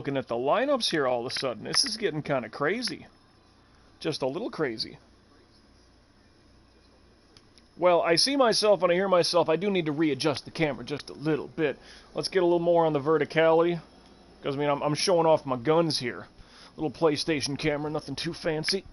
Looking at the lineups here all of a sudden. This is getting kind of crazy. Just a little crazy. Well, I see myself and I hear myself. I do need to readjust the camera just a little bit. Let's get a little more on the verticality. Because, I mean, I'm showing off my guns here. Little PlayStation camera, nothing too fancy.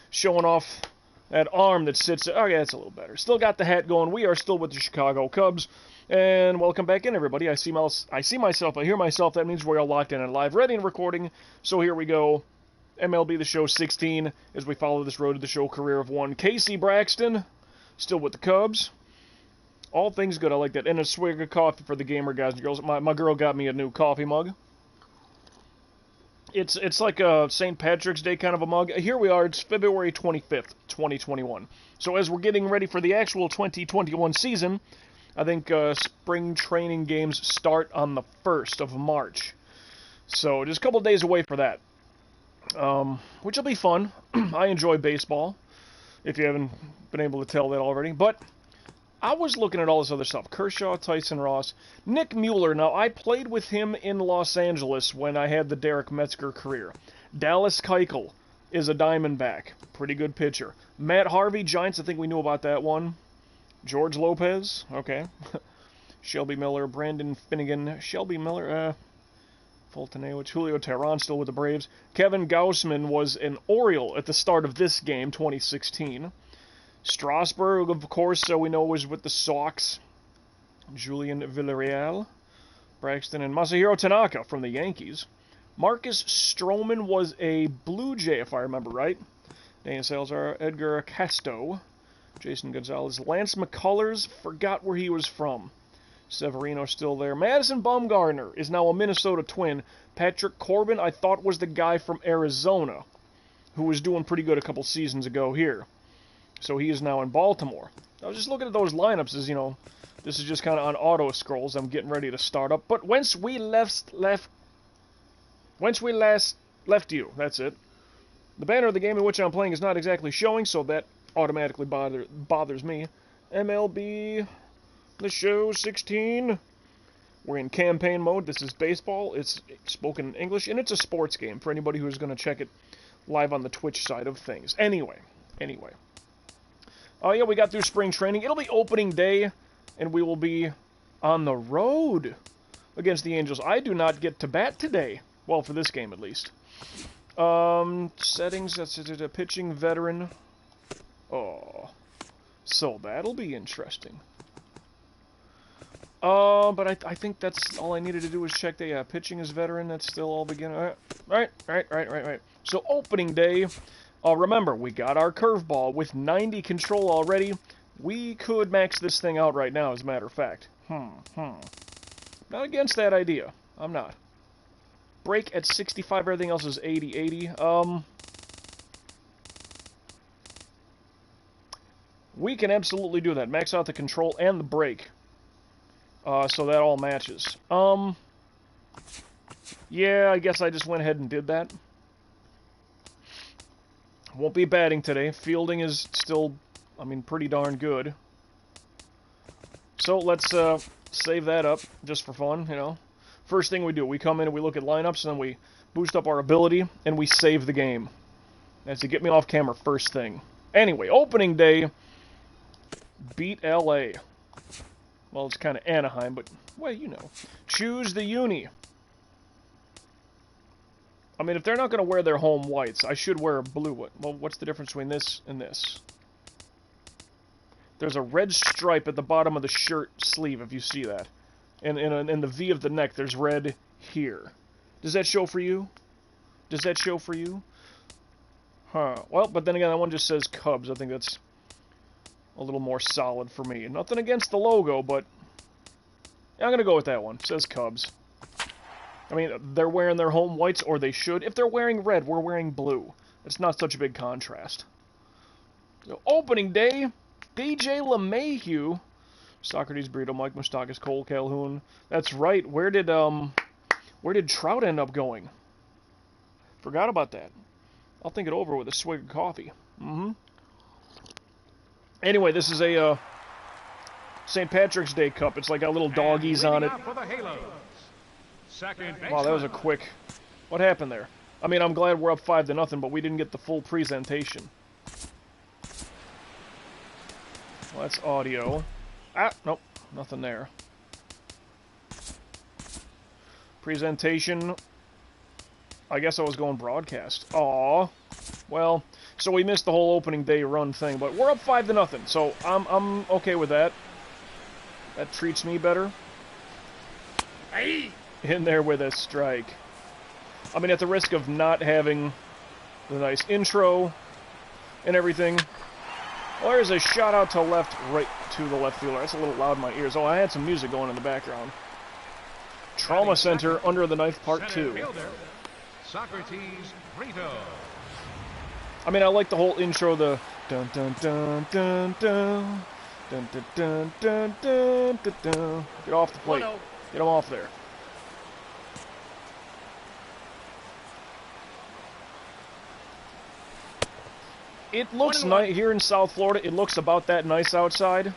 Showing off that arm that sits... Okay, that's a little better. Still got the hat going. We are still with the Chicago Cubs. And welcome back in, everybody. I see myself, I hear myself. That means we're all locked in and live, ready and recording. So here we go. MLB The Show 16 as we follow this road to the show career of one. Casey Braxton, still with the Cubs. All things good. I like that. And a swig of coffee for the gamer guys and girls. My girl got me a new coffee mug. It's like a St. Patrick's Day kind of a mug. Here we are. It's February 25th, 2021. So as we're getting ready for the actual 2021 season, I think spring training games start on the 1st of March. So just a couple days away for that. Which will be fun. I enjoy baseball, if you haven't been able to tell that already. But I was looking at all this other stuff. Kershaw, Tyson Ross, Nick Mueller. Now, I played with him in Los Angeles when I had the Derek Metzger career. Dallas Keuchel is a Diamondback. Pretty good pitcher. Matt Harvey, Giants. I think we knew about that one. George Lopez. Okay. Shelby Miller, Brandon Finnegan, Shelby Miller, Fultonewicz, Julio Teheran still with the Braves. Kevin Gausman was an Oriole at the start of this game, 2016. Strasburg, of course, so we know was with the Sox. Julian Villarreal, Braxton, and Masahiro Tanaka from the Yankees. Marcus Stroman was a Blue Jay, if I remember right. Dan Salazar, Edgar Casto, Jason Gonzalez, Lance McCullers, forgot where he was from. Severino still there. Madison Bumgarner is now a Minnesota Twin. Patrick Corbin, I thought was the guy from Arizona, who was doing pretty good a couple seasons ago here. So he is now in Baltimore. I was just looking at those lineups as, you know, this is just kind of on auto scrolls. I'm getting ready to start up. But whence we last left you, that's it. The banner of the game in which I'm playing is not exactly showing, so that automatically bothers me. MLB The Show 16. We're in campaign mode. This is baseball. It's spoken in English, and it's a sports game for anybody who's going to check it live on the Twitch side of things. Anyway. Oh, yeah, we got through spring training. It'll be opening day, and we will be on the road against the Angels. I do not get to bat today. Well, for this game, at least. Settings, that's a pitching veteran. Oh, so that'll be interesting. But I think that's all I needed to do was check the pitching is veteran. That's still all beginner. Right. So opening day. Remember, we got our curveball with 90 control already. We could max this thing out right now, as a matter of fact. Not against that idea. I'm not. Break at 65. Everything else is 80. We can absolutely do that. Max out the control and the break. So that all matches. Yeah, I guess I just went ahead and did that. Won't be batting today. Fielding is still, I mean, pretty darn good. So let's save that up just for fun, you know. First thing we do, we come in and we look at lineups, and then we boost up our ability, and we save the game. That's to get me off camera first thing. Anyway, opening day, beat LA. Well, it's kind of Anaheim, but, well, you know. Choose the uni. I mean, if they're not going to wear their home whites, I should wear a blue one. Well, what's the difference between this and this? There's a red stripe at the bottom of the shirt sleeve, if you see that. And in the V of the neck, there's red here. Does that show for you? Does that show for you? Huh. Well, but then again, that one just says Cubs. I think that's a little more solid for me. Nothing against the logo, but I'm going to go with that one. It says Cubs. I mean, they're wearing their home whites, or they should. If they're wearing red, we're wearing blue. It's not such a big contrast. So, opening day, DJ LeMahieu, Socrates, Brito, Mike Moustakas, Cole Calhoun. That's right. Where did Trout end up going? Forgot about that. I'll think it over with a swig of coffee. Anyway, this is a St. Patrick's Day cup. It's like got little doggies on it. Wow, that was a quick... What happened there? I mean, I'm glad we're up 5-0, but we didn't get the full presentation. Well, that's audio. Ah, nope, nothing there. Presentation. I guess I was going broadcast. Aw. Well, so we missed the whole opening day run thing, but we're up 5-0, so I'm okay with that. That treats me better. Hey. In there with a strike. I mean, at the risk of not having the nice intro and everything. Well, there's a shot out to left, right to the left fielder. That's a little loud in my ears. Oh, I had some music going in the background. Trauma Center, Under the Knife, Part 2. Socrates Brito. I mean, I like the whole intro, the dun dun dun dun dun dun dun dun dun dun dun dun. Get off the plate. Get him off there. It looks nice here in South Florida. It looks about that nice outside,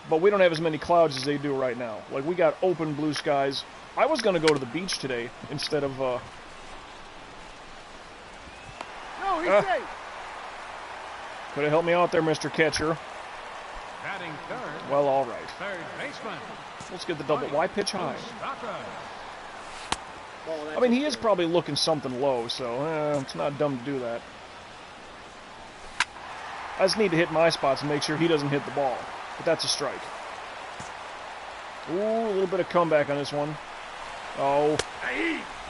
but we don't have as many clouds as they do right now. Like, we got open blue skies. I was gonna go to the beach today instead of No, he's safe. Could have helped me out there, Mr. Catcher. Batting third. Well, all right. Third baseman. Let's get the double. Why pitch high? Ball, I mean, he is probably looking something low, so it's not dumb to do that. I just need to hit my spots and make sure he doesn't hit the ball. But that's a strike. Ooh, a little bit of comeback on this one. Oh,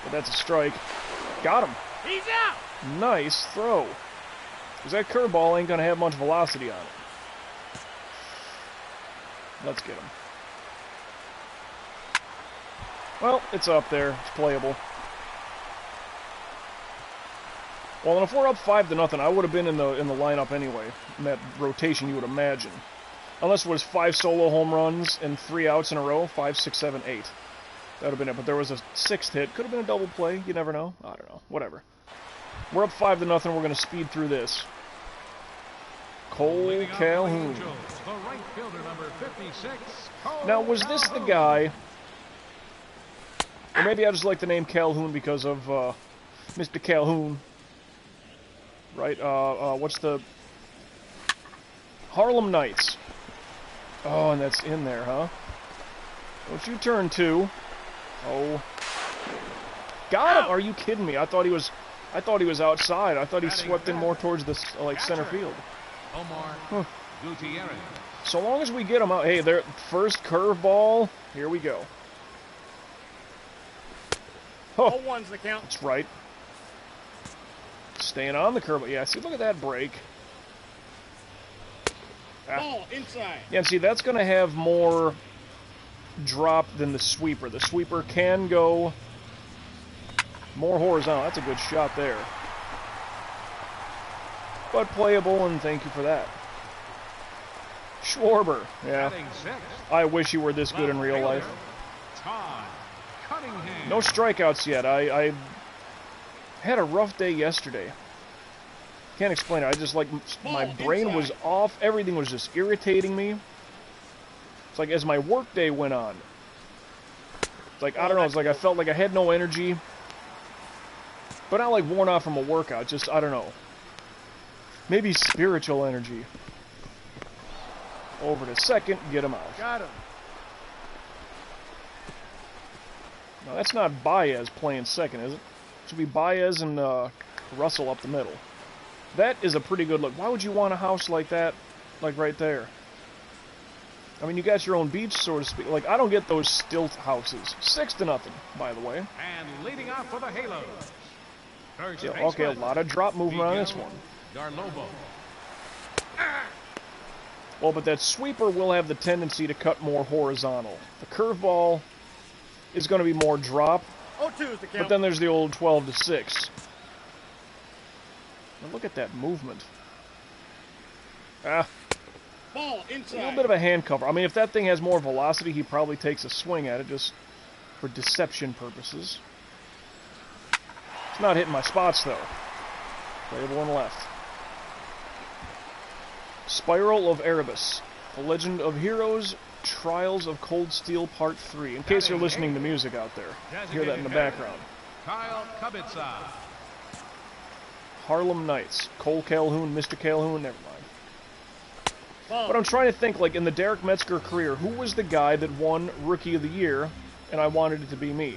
but that's a strike. Got him. He's out. Nice throw. Because that curveball ain't going to have much velocity on it. Let's get him. Well, it's up there. It's playable. Well, and if we're up 5-0, I would have been in the lineup anyway. In that rotation, you would imagine. Unless it was 5 solo home runs and 3 outs in a row. 5, 6, 7, 8. That would have been it. But there was a 6th hit. Could have been a double play. You never know. I don't know. Whatever. We're up 5-0. We're going to speed through this. Cole Calhoun. Now, was this the guy... Or maybe I just like the name Calhoun because of Mr. Calhoun. Right, what's the... Harlem Nights. Oh, and that's in there, huh? Don't you turn 2. Oh. Got him! Are you kidding me? I thought he was outside. I thought he swept in more towards the, like, center field. Huh. So long as we get him out... Hey, there, first curveball. Here we go. Oh, 0-1's the count. that's right. Staying on the curve. Yeah, see, look at that break. Ah. Ball inside. Yeah, and see, that's going to have more drop than the sweeper. The sweeper can go more horizontal. That's a good shot there. But playable, and thank you for that. Schwarber. Yeah. I wish he were this good in real life. No strikeouts yet. I had a rough day yesterday. Can't explain it. I just, like, my brain was off. Everything was just irritating me. It's like as my work day went on. It's like, I don't know. It's like I felt like I had no energy. But not like worn out from a workout. Just, I don't know. Maybe spiritual energy. Over to second. Get him out. Got him. Now, that's not Baez playing second, is it? It should be Baez and Russell up the middle. That is a pretty good look. Why would you want a house like that, like right there? I mean, you got your own beach, so to speak. Like, I don't get those stilt houses. 6-0, by the way. And leading off for the Halos. Yeah, okay, a lot of drop movement on this one. Well, but that sweeper will have the tendency to cut more horizontal. The curveball is going to be more drop. 0-2 is the count. But then there's the old 12-6. Now look at that movement. Ah. Ball inside. A little bit of a hand cover. I mean, if that thing has more velocity, he probably takes a swing at it just for deception purposes. It's not hitting my spots, though. Playable in left. Spiral of Erebus. The Legend of Heroes Trials of Cold Steel Part 3. In case you're listening to music out there. Hear that in the background. Kyle Kubitsa. Harlem Nights. Cole Calhoun, Mr. Calhoun, never mind. Ball. But I'm trying to think, like, in the Derek Metzger career, who was the guy that won Rookie of the Year, and I wanted it to be me?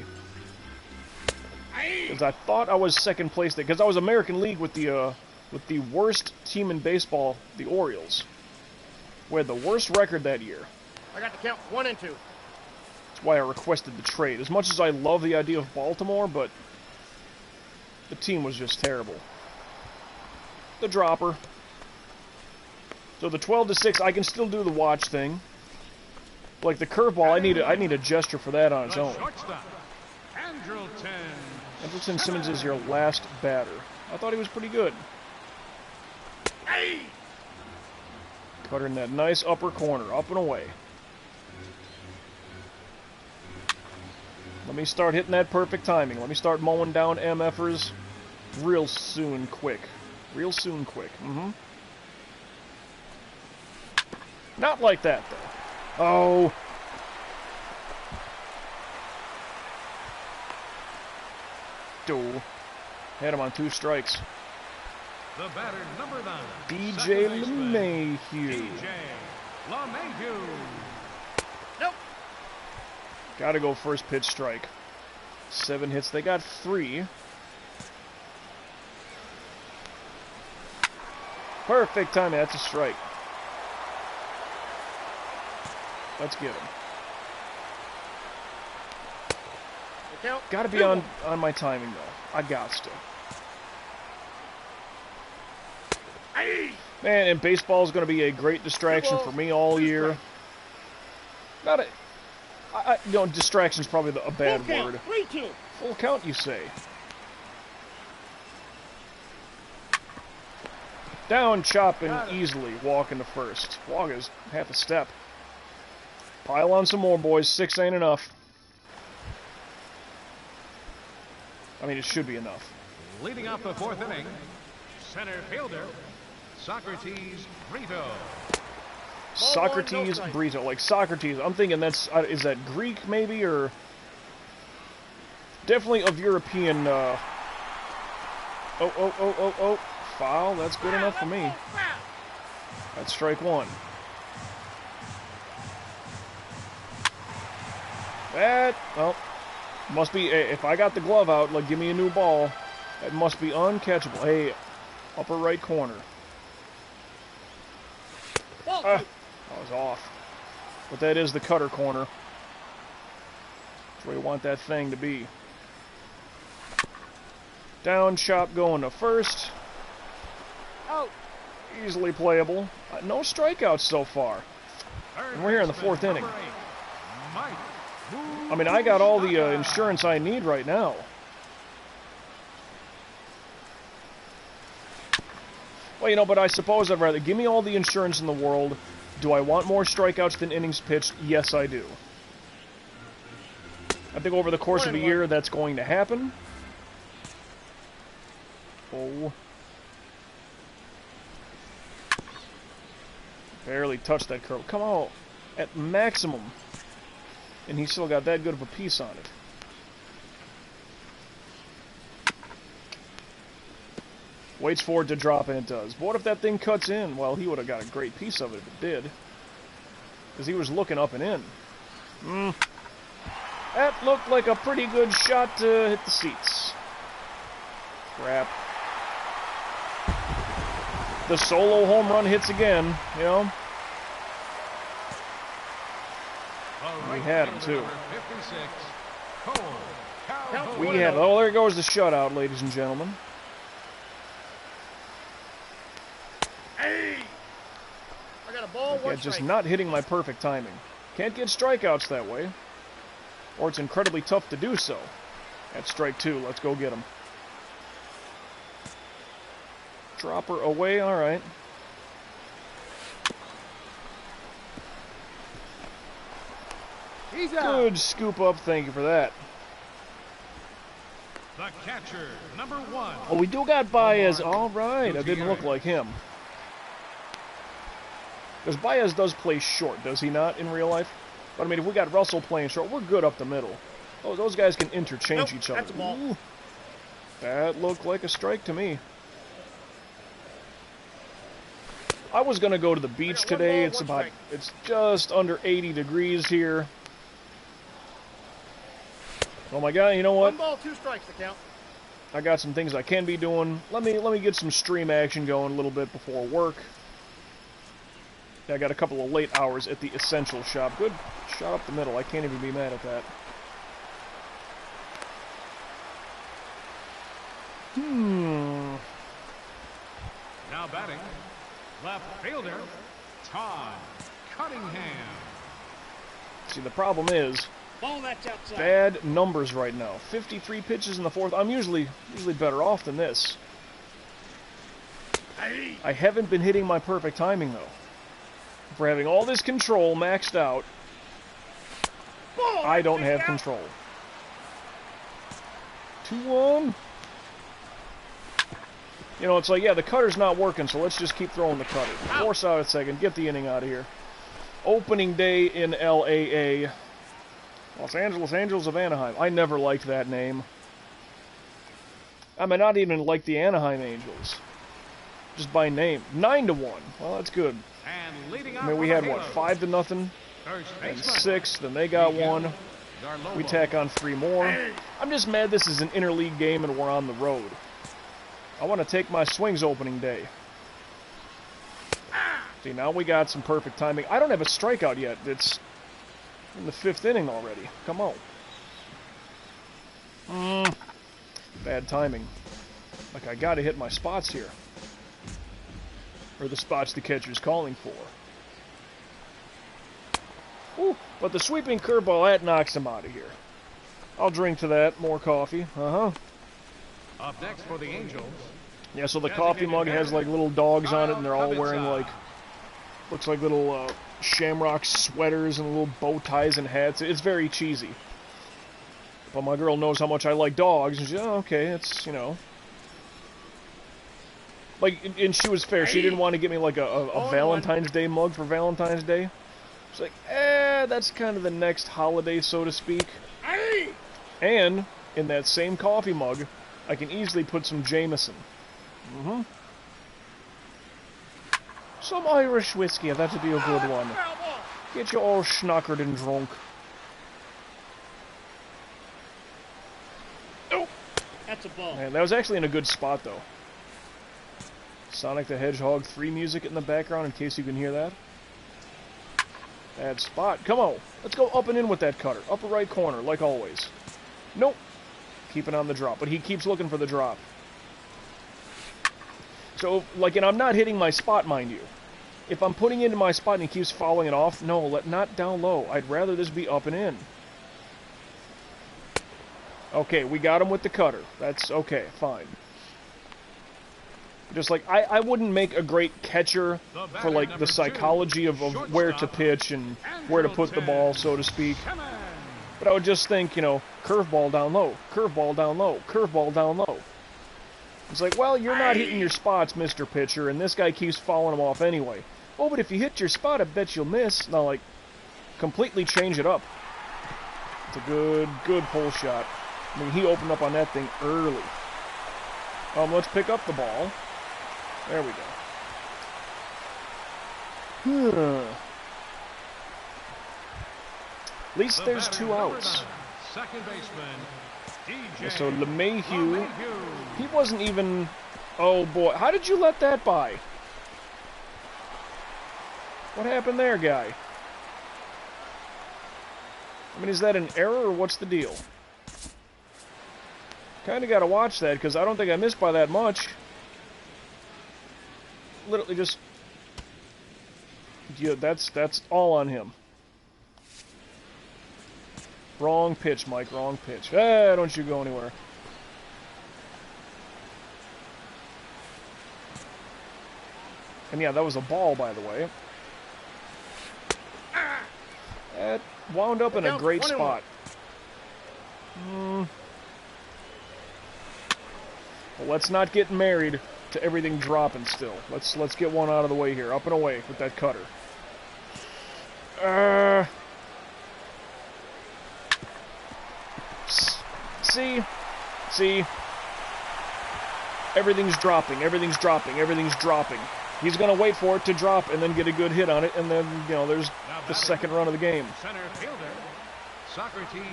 Because I thought I was second place there, because I was American League with the worst team in baseball, the Orioles. We had the worst record that year. I got the count 1 and 2. That's why I requested the trade. As much as I love the idea of Baltimore, but the team was just terrible. The dropper. So the 12-6, I can still do the watch thing. Like the curveball, I need a gesture for that on its The own. shortstop, Andrelton. Andrelton Simmons is your last batter. I thought he was pretty good. Hey! Cutter in that nice upper corner, up and away. Let me start hitting that perfect timing. Let me start mowing down MFers real soon, quick. Real soon, quick. Not like that, though. Oh. Dude. Had him on 2 strikes. The batter, number 9. DJ second baseman, LeMahieu. DJ LeMahieu. Nope. Gotta go first pitch strike. 7 hits. They got 3. Perfect timing. That's a strike. Let's get him. The count. Gotta be 2. on my timing, though. I got to. Hey! Man, and baseball is going to be a great distraction for me all year. Not a... you know, distraction's probably a bad Full count. word. 3-2. Full count, you say. Down, chopping, easily, walking to first. Walk is half a step. Pile on some more, boys. 6 ain't enough. I mean, it should be enough. Leading off the 4th inning, center fielder, Socrates Brito. Socrates Brito. Like Socrates. I'm thinking that's... is that Greek, maybe, or... Definitely of European... Oh. Foul. That's good enough for me. That's strike 1. That... well... must be... if I got the glove out, like, give me a new ball. That must be uncatchable. Hey, upper right corner. Ball 2. I was off. But that is the cutter corner. That's where you want that thing to be. Down, chop, going to first. Out. Easily playable. No strikeouts so far. And we're here in the 4th inning. I mean, I got all the insurance I need right now. Well, you know, but I suppose I'd rather... give me all the insurance in the world. Do I want more strikeouts than innings pitched? Yes, I do. I think over the course of a year, that's going to happen. Oh. Barely touched that curve. Come on. At maximum. And he still got that good of a piece on it. Waits for it to drop, and it does. But what if that thing cuts in? Well, he would have got a great piece of it if it did. Because he was looking up and in. That looked like a pretty good shot to hit the seats. Crap. The solo home run hits again, you know. We had him, too. We had... oh, there goes the shutout, ladies and gentlemen. Hey! I got a ball, 1 Yeah, just strike. not hitting my perfect timing. Can't get strikeouts that way. Or it's incredibly tough to do so. That's strike 2. Let's go get him. Dropper away, alright. He's out. Good scoop up, thank you for that. The catcher, number 1. Oh, we do got Baez. Alright, that didn't look like him. Because Baez does play short, does he not, in real life? But, I mean, if we got Russell playing short, we're good up the middle. Oh, those guys can interchange each other. That's a ball. Ooh, that looked like a strike to me. I was going to go to the beach today. It's just under 80 degrees here. Oh my God, you know what? 1 ball, 2 strikes to count. I got some things I can be doing. Let me get some stream action going a little bit before work. Yeah, I got a couple of late hours at the Essential Shop. Good shot up the middle. I can't even be mad at that. Now batting, left fielder, Todd Cunningham. See, the problem is, Ball that's outside. bad numbers right now. 53 pitches in the fourth. I'm usually better off than this. I haven't been hitting my perfect timing, though. For having all this control maxed out, I don't have control. 2-1. You know, it's like, yeah, the cutter's not working, so let's just keep throwing the cutter. Force out at second. Get the inning out of here. Opening day in LAA. Los Angeles Angels of Anaheim. I never liked that name. I mean, not even like the Anaheim Angels. Just by name. 9-1. Well, that's good. And leading I mean, we had, what, 5-0? And 6, then they got 1. We tack on 3 more. I'm just mad this is an interleague game and we're on the road. I want to take my swings opening day. See, now we got some perfect timing. I don't have a strikeout yet. It's in the 5th inning already. Come on. Bad timing. Like, I got to hit my spots here. Or the spots the catcher's calling for. Ooh, but the sweeping curveball, that knocks him out of here. I'll drink to that. More coffee. Up next for the Angels. Yeah, so the coffee mug has like little dogs on it, and they're all wearing like, looks like little shamrock sweaters and little bow ties and hats. It's very cheesy. But my girl knows how much I like dogs, and she's, oh, okay, it's, you know. Like, and she was fair. She didn't want to get me like a Valentine's Day mug for Valentine's Day. She's like, that's kind of the next holiday, so to speak. And in that same coffee mug, I can easily put some Jameson. Some Irish whiskey, that'd be a good one. Get you all schnockered and drunk. Oh! That's a ball. Man, that was actually in a good spot, though. Sonic the Hedgehog 3 music in the background, in case you can hear that. Bad spot. Come on. Let's go up and in with that cutter. Upper right corner, like always. Nope. Keeping on the drop, but he keeps looking for the drop. So, like, and I'm not hitting my spot, mind you. If I'm putting into my spot and he keeps following it off, no, not down low. I'd rather this be up and in. Okay, we got him with the cutter. That's okay, fine. Just like, I wouldn't make a great catcher for, like, the psychology of where to pitch and where to put the ball, so to speak. But I would just think, you know, curveball down low, curveball down low, curveball down low. It's like, well, you're not hitting your spots, Mr. Pitcher, and this guy keeps following him off anyway. Oh, but if you hit your spot, I bet you'll miss. Now, like, completely change it up. It's a good pull shot. I mean, he opened up on that thing early. Let's pick up the ball. There we go. At least there's 2 outs. Second baseman, DJ. So LeMahieu, he wasn't even... Oh boy, how did you let that by? What happened there, guy? I mean, is that an error or what's the deal? Kind of got to watch that because I don't think I missed by that much. Literally just... Yeah, that's all on him. Wrong pitch, Mike, wrong pitch. Don't you go anywhere. And yeah, that was a ball, by the way. That wound up in a great spot. Well, let's not get married to everything dropping still. Let's get one out of the way here. Up and away with that cutter. See? Everything's dropping, everything's dropping, everything's dropping. He's going to wait for it to drop and then get a good hit on it, and then, you know, there's the second run of the game. Center fielder, Socrates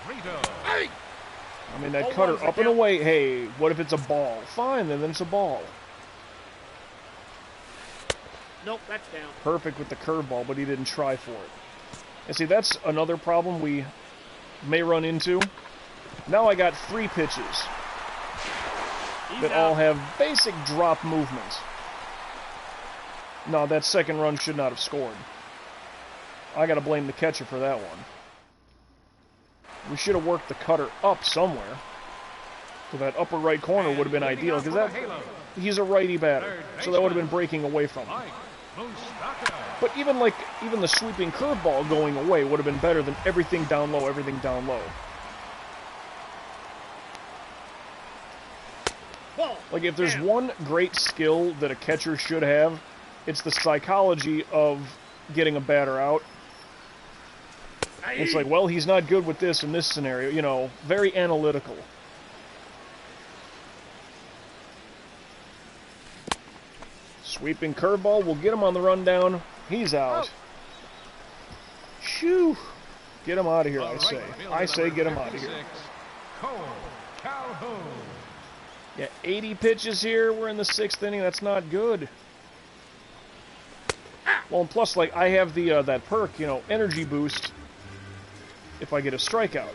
Brito. Hey! I mean, that cutter up and away, hey, what if it's a ball? Fine, then it's a ball. Nope, that's down. Perfect with the curveball, but he didn't try for it. And see, that's another problem we may run into. Now I got 3 pitches that all have basic drop movement. No, that second run should not have scored. I got to blame the catcher for that one. We should have worked the cutter up somewhere. So that upper right corner would have been ideal, because he's a righty batter, so that would have been breaking away from him. But even the sweeping curveball going away would have been better than everything down low, everything down low. Like, if there's one great skill that a catcher should have, it's the psychology of getting a batter out. It's like, well, he's not good with this in this scenario, you know, very analytical. Sweeping curveball will get him on the rundown. He's out. Shoo! Get him out of here, I say. I say get him out of here. Yeah, 80 pitches here. We're in the 6th inning. That's not good. Well, and plus, like, I have the that perk, you know, energy boost if I get a strikeout.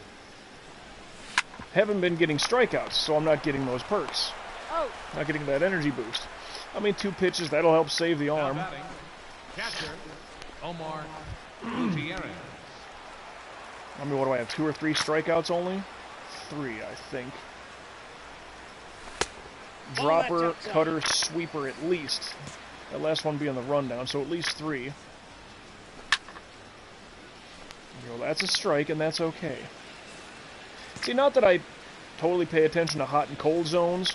Haven't been getting strikeouts, so I'm not getting those perks. Not getting that energy boost. I mean, 2 pitches, that'll help save the arm. Catcher, Omar Gutierrez. I mean, what do I have, 2 or 3 strikeouts only? 3, I think. Dropper, cutter, sweeper at least. That last one being the rundown, so at least 3. You know, that's a strike, and that's okay. See, not that I totally pay attention to hot and cold zones.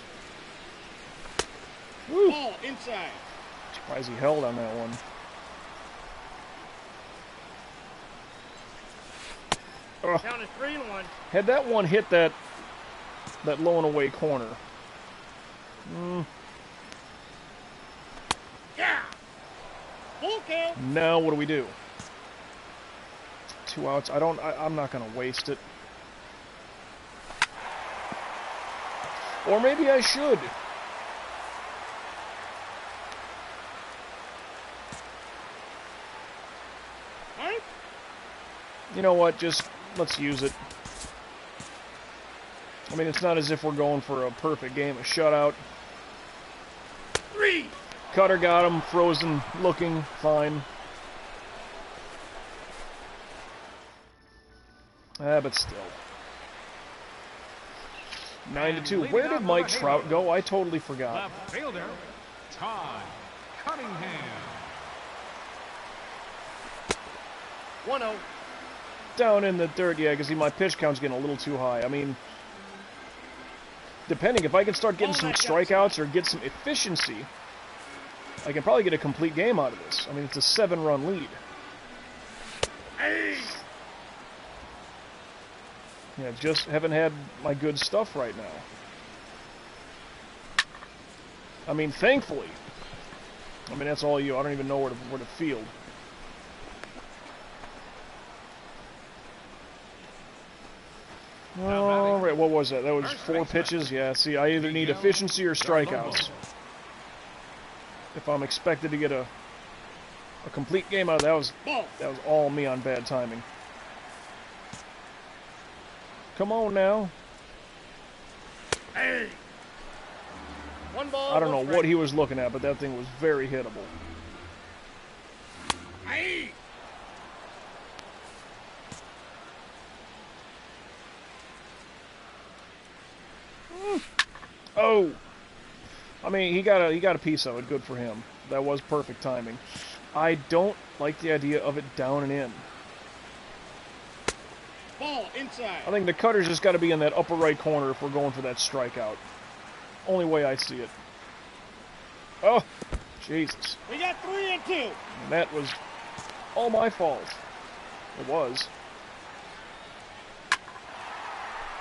Woo! Ball inside. Surprised he held on that one. Down to 3-1. Had that one hit that low and away corner. Yeah. Full count. Now what do we do? 2 outs. I'm not gonna waste it. Or maybe I should. Huh? You know what? Just let's use it. I mean, it's not as if we're going for a perfect game, a shutout. 3. Cutter got him, frozen, looking fine. But still. 9-2. Where did Mike Trout go? I totally forgot. Left fielder, Todd Cunningham. 1-0. Down in the dirt, yeah, because my pitch count's getting a little too high. I mean, depending, if I can start getting some strikeouts or get some efficiency, I can probably get a complete game out of this. I mean, it's a 7-run lead. Hey. Yeah, just haven't had my good stuff right now. I mean, thankfully. I mean, that's all you. I don't even know where to field. All right, what was that? That was 4 pitches? Yeah, see, I either need efficiency or strikeouts. If I'm expected to get a complete game out of that, that was all me on bad timing. Come on now. Hey. 1 ball. I don't know what he was looking at, but that thing was very hittable. Hey. Oh. I mean, he got a piece of it. Good for him. That was perfect timing. I don't like the idea of it down and in. Ball inside. I think the cutter's just got to be in that upper right corner if we're going for that strikeout. Only way I see it. Oh, Jesus. We got 3-2. And that was All my fault. It was.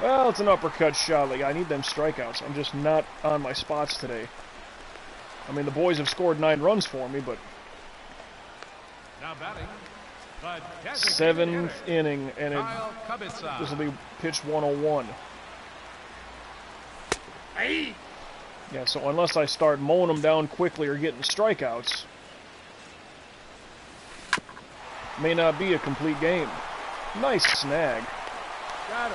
Well, it's an uppercut shot. Like, I need them strikeouts. I'm just not on my spots today. I mean, the boys have scored 9 runs for me, but... Now batting, the 7th inning, and this will be pitch 101. Hey! Yeah, so unless I start mowing them down quickly or getting strikeouts, may not be a complete game. Nice snag.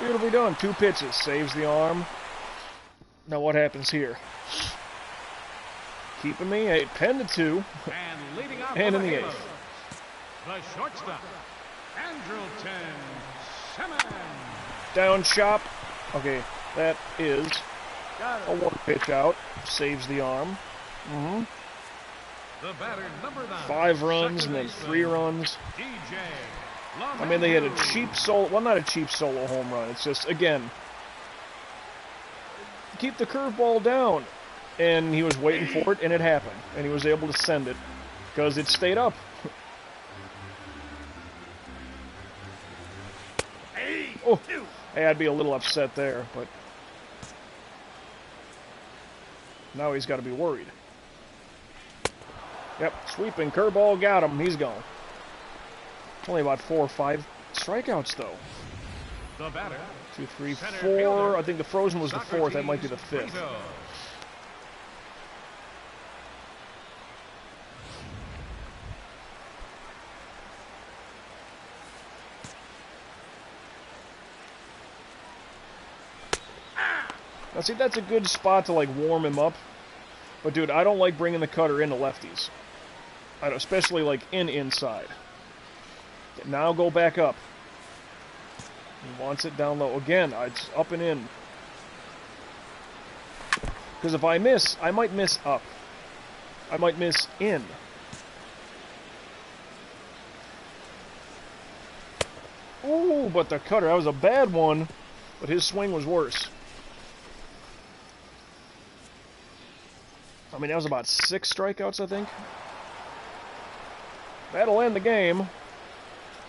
Beautifully done. 2 pitches. Saves the arm. Now what happens here? Keeping me 10-2. And leading off And in the Halos, 8th. the shortstop, Andrelton Simmons. Down chop. Okay, that is a 1 pitch out. Saves the arm. The batter, number 9. 5 runs and then 3 runs. I mean, they had a cheap solo. Well, not a cheap solo home run. It's just, again, keep the curveball down. And he was waiting for it, and it happened. And he was able to send it because it stayed up. Oh, hey, I'd be a little upset there, but now he's got to be worried. Yep, sweeping curveball, got him. He's gone. It's only about 4 or 5 strikeouts, though. The batter, 2, 3, 4. I think the frozen was the 4th. That might be the 5th. Now, see, that's a good spot to, like, warm him up. But, dude, I don't like bringing the cutter into lefties. I don't, especially, like, inside. Now go back up. He wants it down low. Again, it's up and in. Because if I miss, I might miss up. I might miss in. Ooh, but the cutter, that was a bad one. But his swing was worse. I mean, that was about 6 strikeouts, I think. That'll end the game.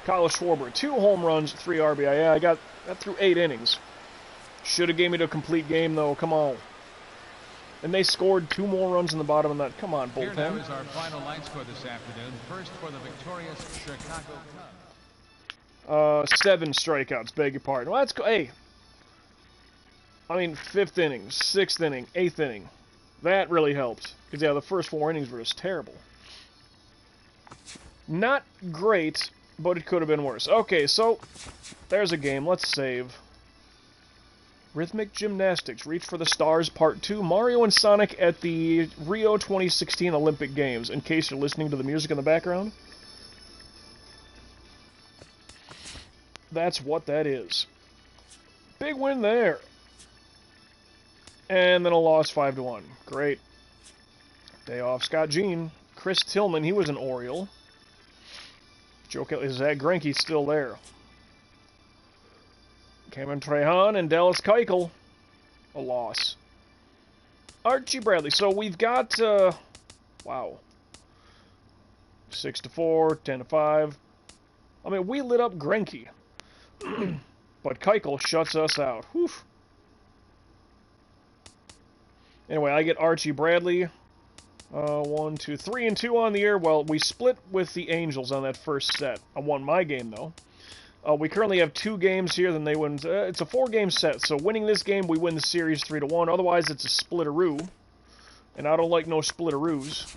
Kyle Schwarber, 2 home runs, 3 RBI. Yeah, I got that through 8 innings. Should have gave me the complete game, though. Come on. And they scored 2 more runs in the bottom of that. Come on, bullpen. Here now is our final line score this afternoon. First for the victorious Chicago Cubs. 7 strikeouts, beg your pardon. Well, that's go. Hey. I mean, 5th inning, 6th inning, 8th inning. That really helped. Because, yeah, the first 4 innings were just terrible. Not great, but it could have been worse. Okay, so there's a game. Let's save. Rhythmic Gymnastics, Reach for the Stars, Part 2. Mario and Sonic at the Rio 2016 Olympic Games, in case you're listening to the music in the background. That's what that is. Big win there. And then a loss 5-1. Great. Day off. Scott Jean. Chris Tillman, he was an Oriole. Joe Kelly, Zach Greinke's still there. Cameron Trehan and Dallas Keuchel. A loss. Archie Bradley. So we've got, wow. 6-4, 10-5. I mean, we lit up Greinke. But Keuchel shuts us out. Whew. Anyway, I get Archie Bradley. 1, 2, 3 and 2 on the air. Well, we split with the Angels on that first set. I won my game, though. We currently have 2 games here, then they win. It's a 4-game set, so winning this game, we win the series 3-1. Otherwise, it's a splitteroo. And I don't like no splitteroos.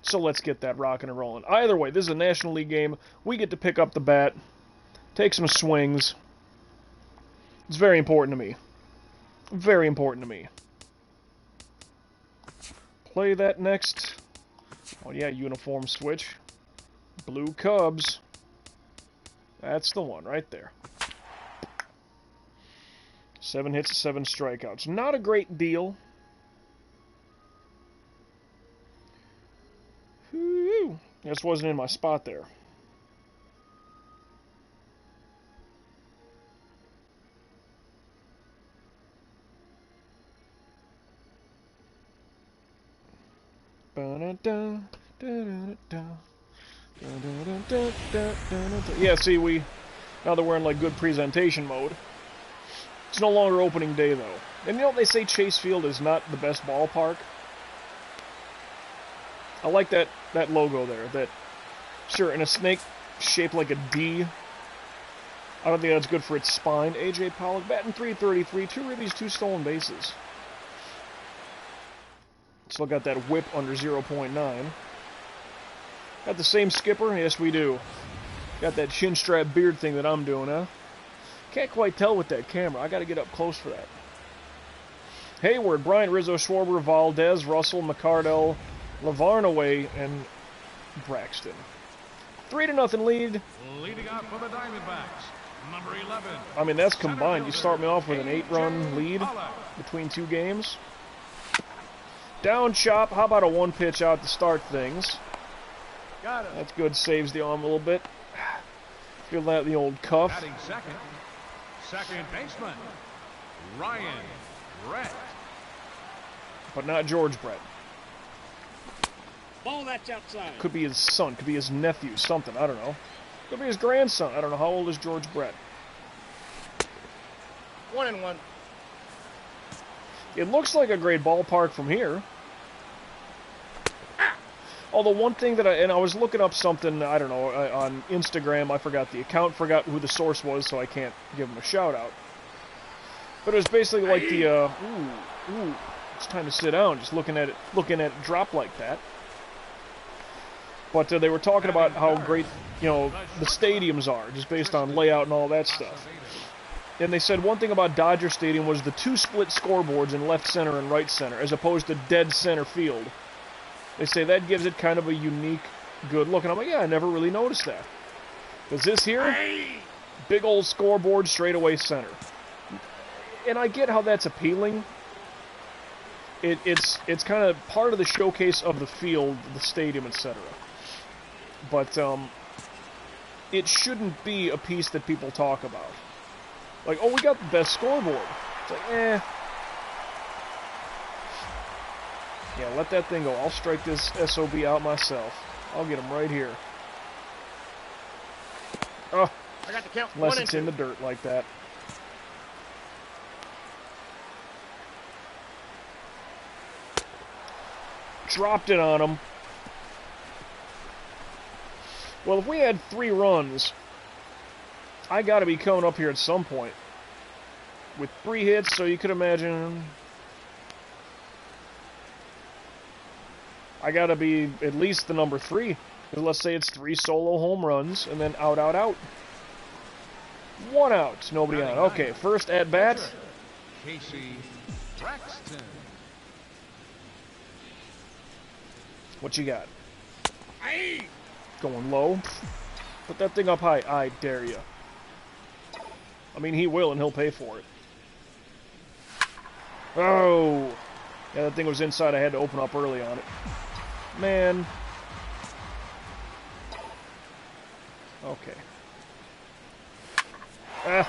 So let's get that rocking and rolling. Either way, this is a National League game. We get to pick up the bat, take some swings. It's very important to me. Very important to me. Play that next. Oh yeah, uniform switch. Blue Cubs. That's the one right there. 7 hits, 7 strikeouts. Not a great deal. Whew. Just wasn't in my spot there. Ba-da-da, da-da-da-da. Yeah, see, now that we're in like good presentation mode. It's no longer opening day though. And you know, they say Chase Field is not the best ballpark. I like that logo there. That, sure, and a snake shaped like a D. I don't think that's good for its spine. A.J. Pollock batting .333, 2 ribbies, 2 stolen bases. Still got that whip under 0.9. Got the same skipper? Yes, we do. Got that chin strap beard thing that I'm doing, huh? Can't quite tell with that camera. I got to get up close for that. Hayward, Bryant, Rizzo, Schwarber, Valdez, Russell, McCardell, Lavarnaway, and Braxton. 3-0 lead. Leading out for the Diamondbacks, number 11. I mean, that's combined. You start me off with an 8-run lead between 2 games. Down chop. How about a 1-pitch out to start things? Got it. That's good. Saves the arm a little bit. Feel that in the old cuff. Batting second baseman, Ryan Brett. But not George Brett. Ball that's outside. Could be his son. Could be his nephew. Something. I don't know. Could be his grandson. I don't know. How old is George Brett? 1-1. It looks like a great ballpark from here. Although one thing that I was looking up something, I don't know, on Instagram, I forgot the account, forgot who the source was, so I can't give him a shout out. But it was basically like the, it's time to sit down, just looking at it drop like that. But they were talking about how great, you know, the stadiums are, just based on layout and all that stuff. And they said one thing about Dodger Stadium was the 2 split scoreboards in left center and right center, as opposed to dead center field. They say that gives it kind of a unique, good look. And I'm like, yeah, I never really noticed that. Because this here, big old scoreboard, straightaway center. And I get how that's appealing. It's kind of part of the showcase of the field, the stadium, etc. But it shouldn't be a piece that people talk about. Like, oh, we got the best scoreboard. It's like, eh. Yeah, let that thing go. I'll strike this SOB out myself. I'll get him right here. Oh, I got the count. unless it's in the dirt like that. Dropped it on him. Well, if we had 3 runs, I got to be coming up here at some point. With 3 hits, so you could imagine... I gotta be at least the number 3. Because let's say it's 3 solo home runs, and then out, out, out. 1 out, nobody on. Okay, first at bat. Casey Braxton. What you got? Aye. Going low. Put that thing up high. I dare you. I mean, he will, and he'll pay for it. Oh! Yeah, that thing was inside. I had to open up early on it. Man. Okay. Alright,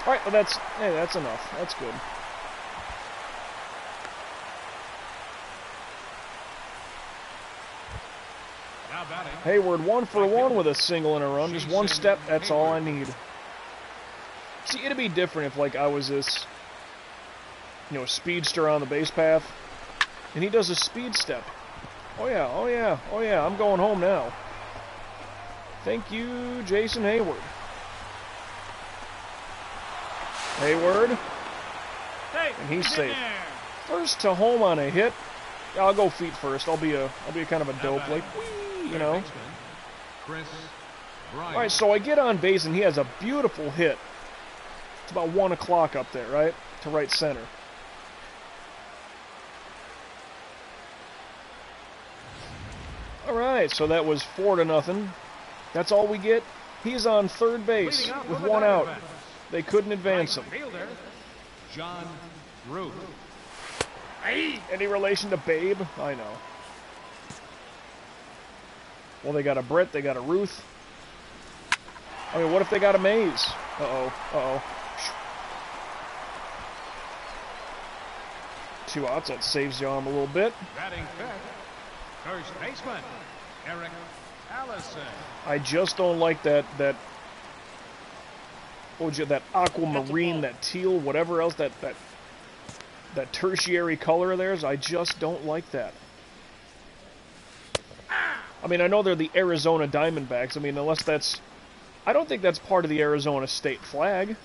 well that's enough. That's good. Now batting. Hayward 1 for 1 with a single and a run. Just 1 step, that's all I need. See, it'd be different if, like, I was this, you know, speedster on the base path, and he does a speed step. Oh yeah, oh yeah, oh yeah, I'm going home now. Thank you, Jason Hayward. Hayward. Hey, And he's safe. First to home on a hit. Yeah, I'll go feet first. I'll be a kind of a dope, like, whee, you know. Chris Bryant. All right, so I get on base, and he has a beautiful hit. It's about 1 o'clock up there, right? To right center. All right, so that was 4-0. That's all we get. He's on third base with 1 out. They couldn't advance him. Fielder, John Root. Any relation to Babe? I know. Well, they got a Brett, they got a Ruth. I mean, what if they got a Mays? Uh-oh, uh-oh. 2 outs, that saves the arm a little bit. Batting fifth, first baseman, Eric Allison. I just don't like that that aquamarine, that teal, whatever else, that tertiary color of theirs. I just don't like that. I mean, I know they're the Arizona Diamondbacks. I mean, unless that's... I don't think that's part of the Arizona state flag,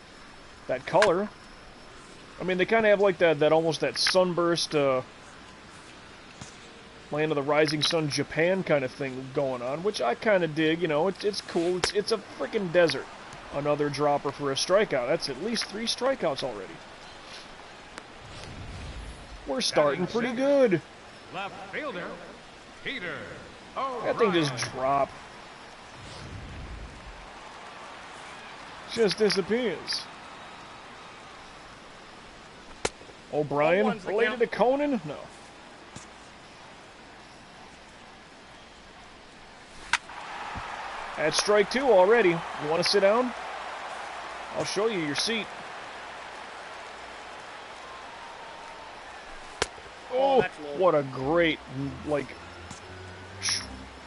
that color. I mean, they kind of have like that almost that sunburst, Land of the Rising Sun Japan kind of thing going on, which I kind of dig, you know, it's cool. It's a freaking desert. Another dropper for a strikeout. That's at least 3 strikeouts already. We're starting pretty good. Left fielder, Peter. That thing just dropped. Just disappears. O'Brien, related to Conan? No. That's strike 2 already. You want to sit down? I'll show you your seat. Oh, what a great, like...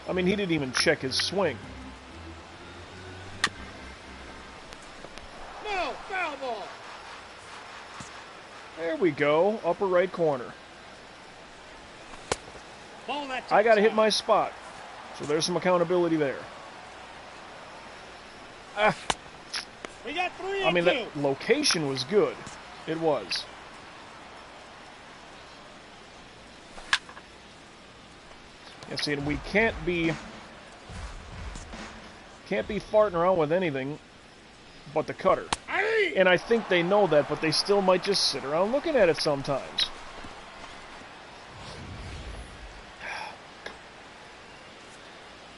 I mean, he didn't even check his swing. No, foul ball. There we go, upper right corner. Ball that I gotta hit my spot, so there's some accountability there. Ah. We got 3 I mean, that location was good. It was. Yeah, see, and we can't be farting around with anything but the cutter. And I think they know that, but they still might just sit around looking at it sometimes.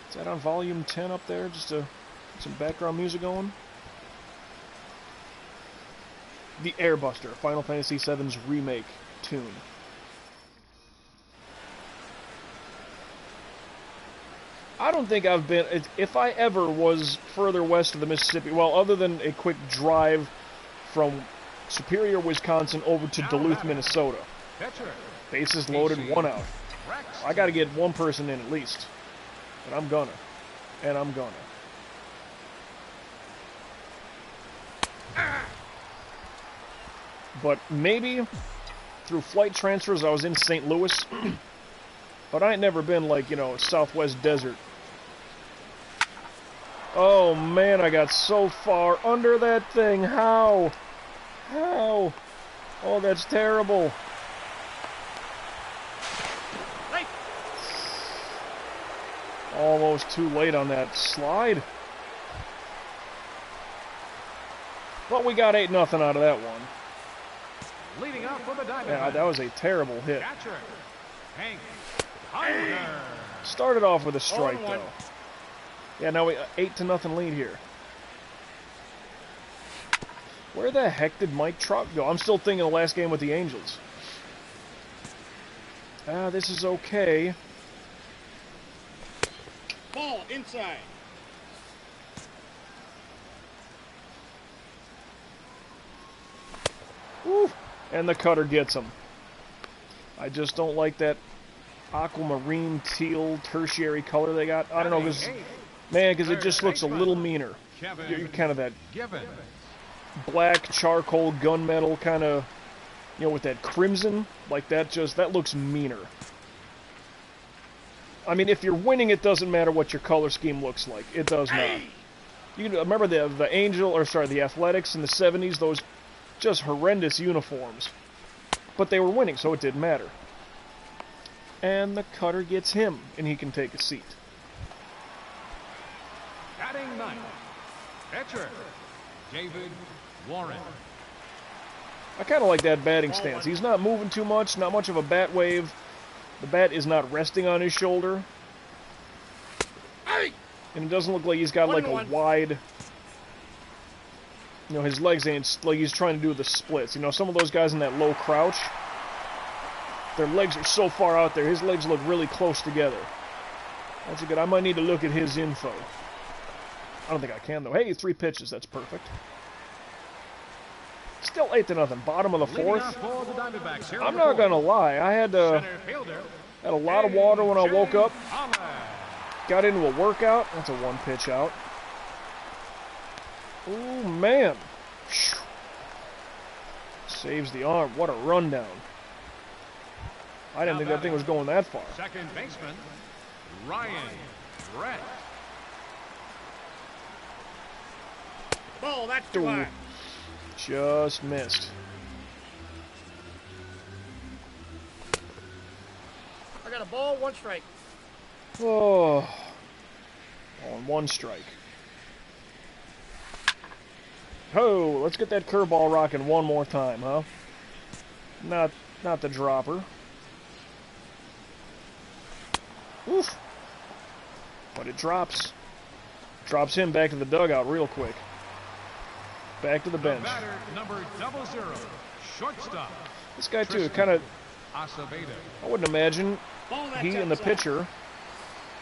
Is that on volume 10 up there? Just some background music going? The Airbuster, Final Fantasy VII's remake tune. I don't think I've been... If I ever was further west of the Mississippi, well, other than a quick drive from Superior, Wisconsin over to Duluth, Minnesota. Bases loaded, 1 out. I got to get 1 person in at least. And I'm gonna. And I'm gonna. But maybe through flight transfers I was in St. Louis. But I ain't never been like, you know, Southwest Desert. Oh man, I got so far under that thing. How? How? Oh, that's terrible. Almost too late on that slide. But we got 8-0 out of that one. Leading up for the Diamondbacks. Yeah, that was a terrible hit. Catcher, Hank. Started off with a strike, though. Yeah, now we 8-0 lead here. Where the heck did Mike Trout go? I'm still thinking the last game with the Angels. This is okay. Ball inside. Woo! And the cutter gets him. I just don't like that aquamarine teal tertiary color they got. I don't know, because it just looks a little meaner. You're kind of that black charcoal gunmetal kind of, you know, with that crimson, like that looks meaner. I mean, if you're winning, it doesn't matter what your color scheme looks like. It does not. You remember the the Athletics in the 70s, those just horrendous uniforms. But they were winning, so it didn't matter. And the cutter gets him, and he can take a seat. Batting 9, pitcher, David Warren. I kind of like that batting stance. He's not moving too much, not much of a bat wave. The bat is not resting on his shoulder. And it doesn't look like he's got like a wide... You know, his legs ain't like he's trying to do the splits. You know, some of those guys in that low crouch, their legs are so far out there. His legs look really close together. That's a good... I might need to look at his info. I don't think I can, though. Hey, 3 pitches. That's perfect. Still 8-0. Bottom of the 4th. I'm not going to lie. I had a lot of water when I woke up. got into a workout. That's a 1-pitch out. Oh, man. Saves the arm. What a rundown. I didn't think that thing was going that far. Second baseman, Ryan Brett. Ball, that's too high. Just missed. I got a ball, 1 strike. Oh. On 1 strike. Oh, let's get that curveball rocking one more time, huh? Not the dropper. Oof. But it drops. Drops him back to the dugout real quick. Back to the bench. The batter, number 00, shortstop. This guy too, kind of. Acevedo. I wouldn't imagine Ball, that's he and the outside. pitcher.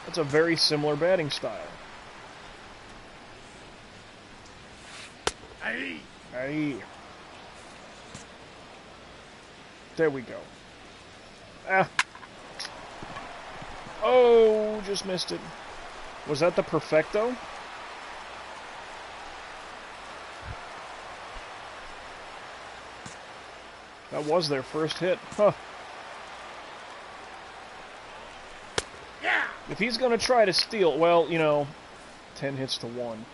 That's a very similar batting style. Hey. Aye. There we go. Ah. Oh, just missed it. Was that the perfecto? That was their first hit. Huh. Yeah. If he's going to try to steal, well, you know, 10 hits to 1.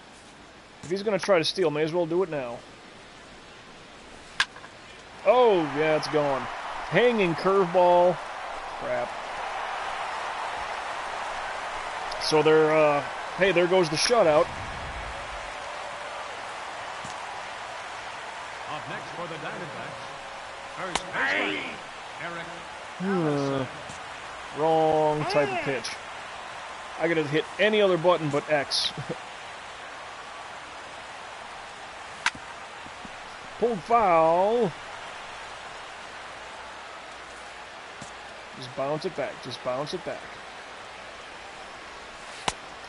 If he's going to try to steal, may as well do it now. Oh, yeah, it's gone. Hanging curveball. Crap. So they're, hey, there goes the shutout. Up next for the Diamondbacks, first baseman, Eric Harrison. Wrong type of pitch. I gotta hit any other button but X. Pulled foul. Just bounce it back. Just bounce it back.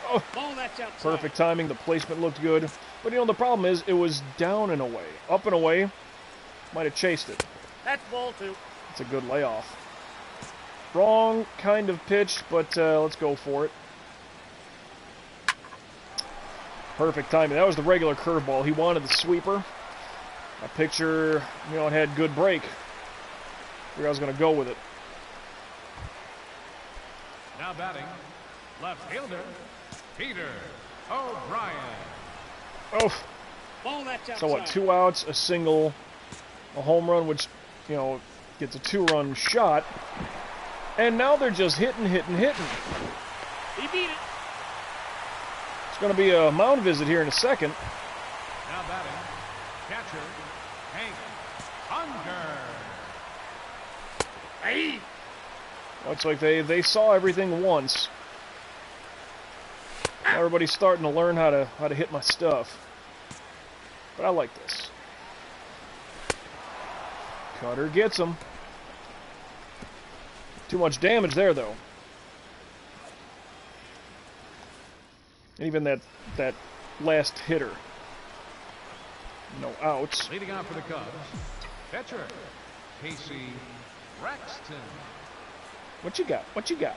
Oh, Ball, that's outside. perfect timing. The placement looked good. But, you know, the problem is it was down and away. Up and away, might have chased it. That's ball 2. It's a good layoff. Wrong kind of pitch, but let's go for it. Perfect timing. That was the regular curveball. He wanted the sweeper. My pitcher, you know, it had good break. Figured I was going to go with it. Now batting, left fielder, Peter O'Brien. Oh, Ball, that's outside. so what, 2 outs, a single, a home run, which, you know, gets a 2-run shot. And now they're just hitting. He beat it. It's going to be a mound visit here in a second. Now batting, catcher, Hank Hunter. Hey. Looks like they saw everything once. Everybody's starting to learn how to hit my stuff. But I like this. Cutter gets him. Too much damage there, though. Even that last hitter. No outs. Leading off for the Cubs, catcher, Casey Braxton. What you got? What you got?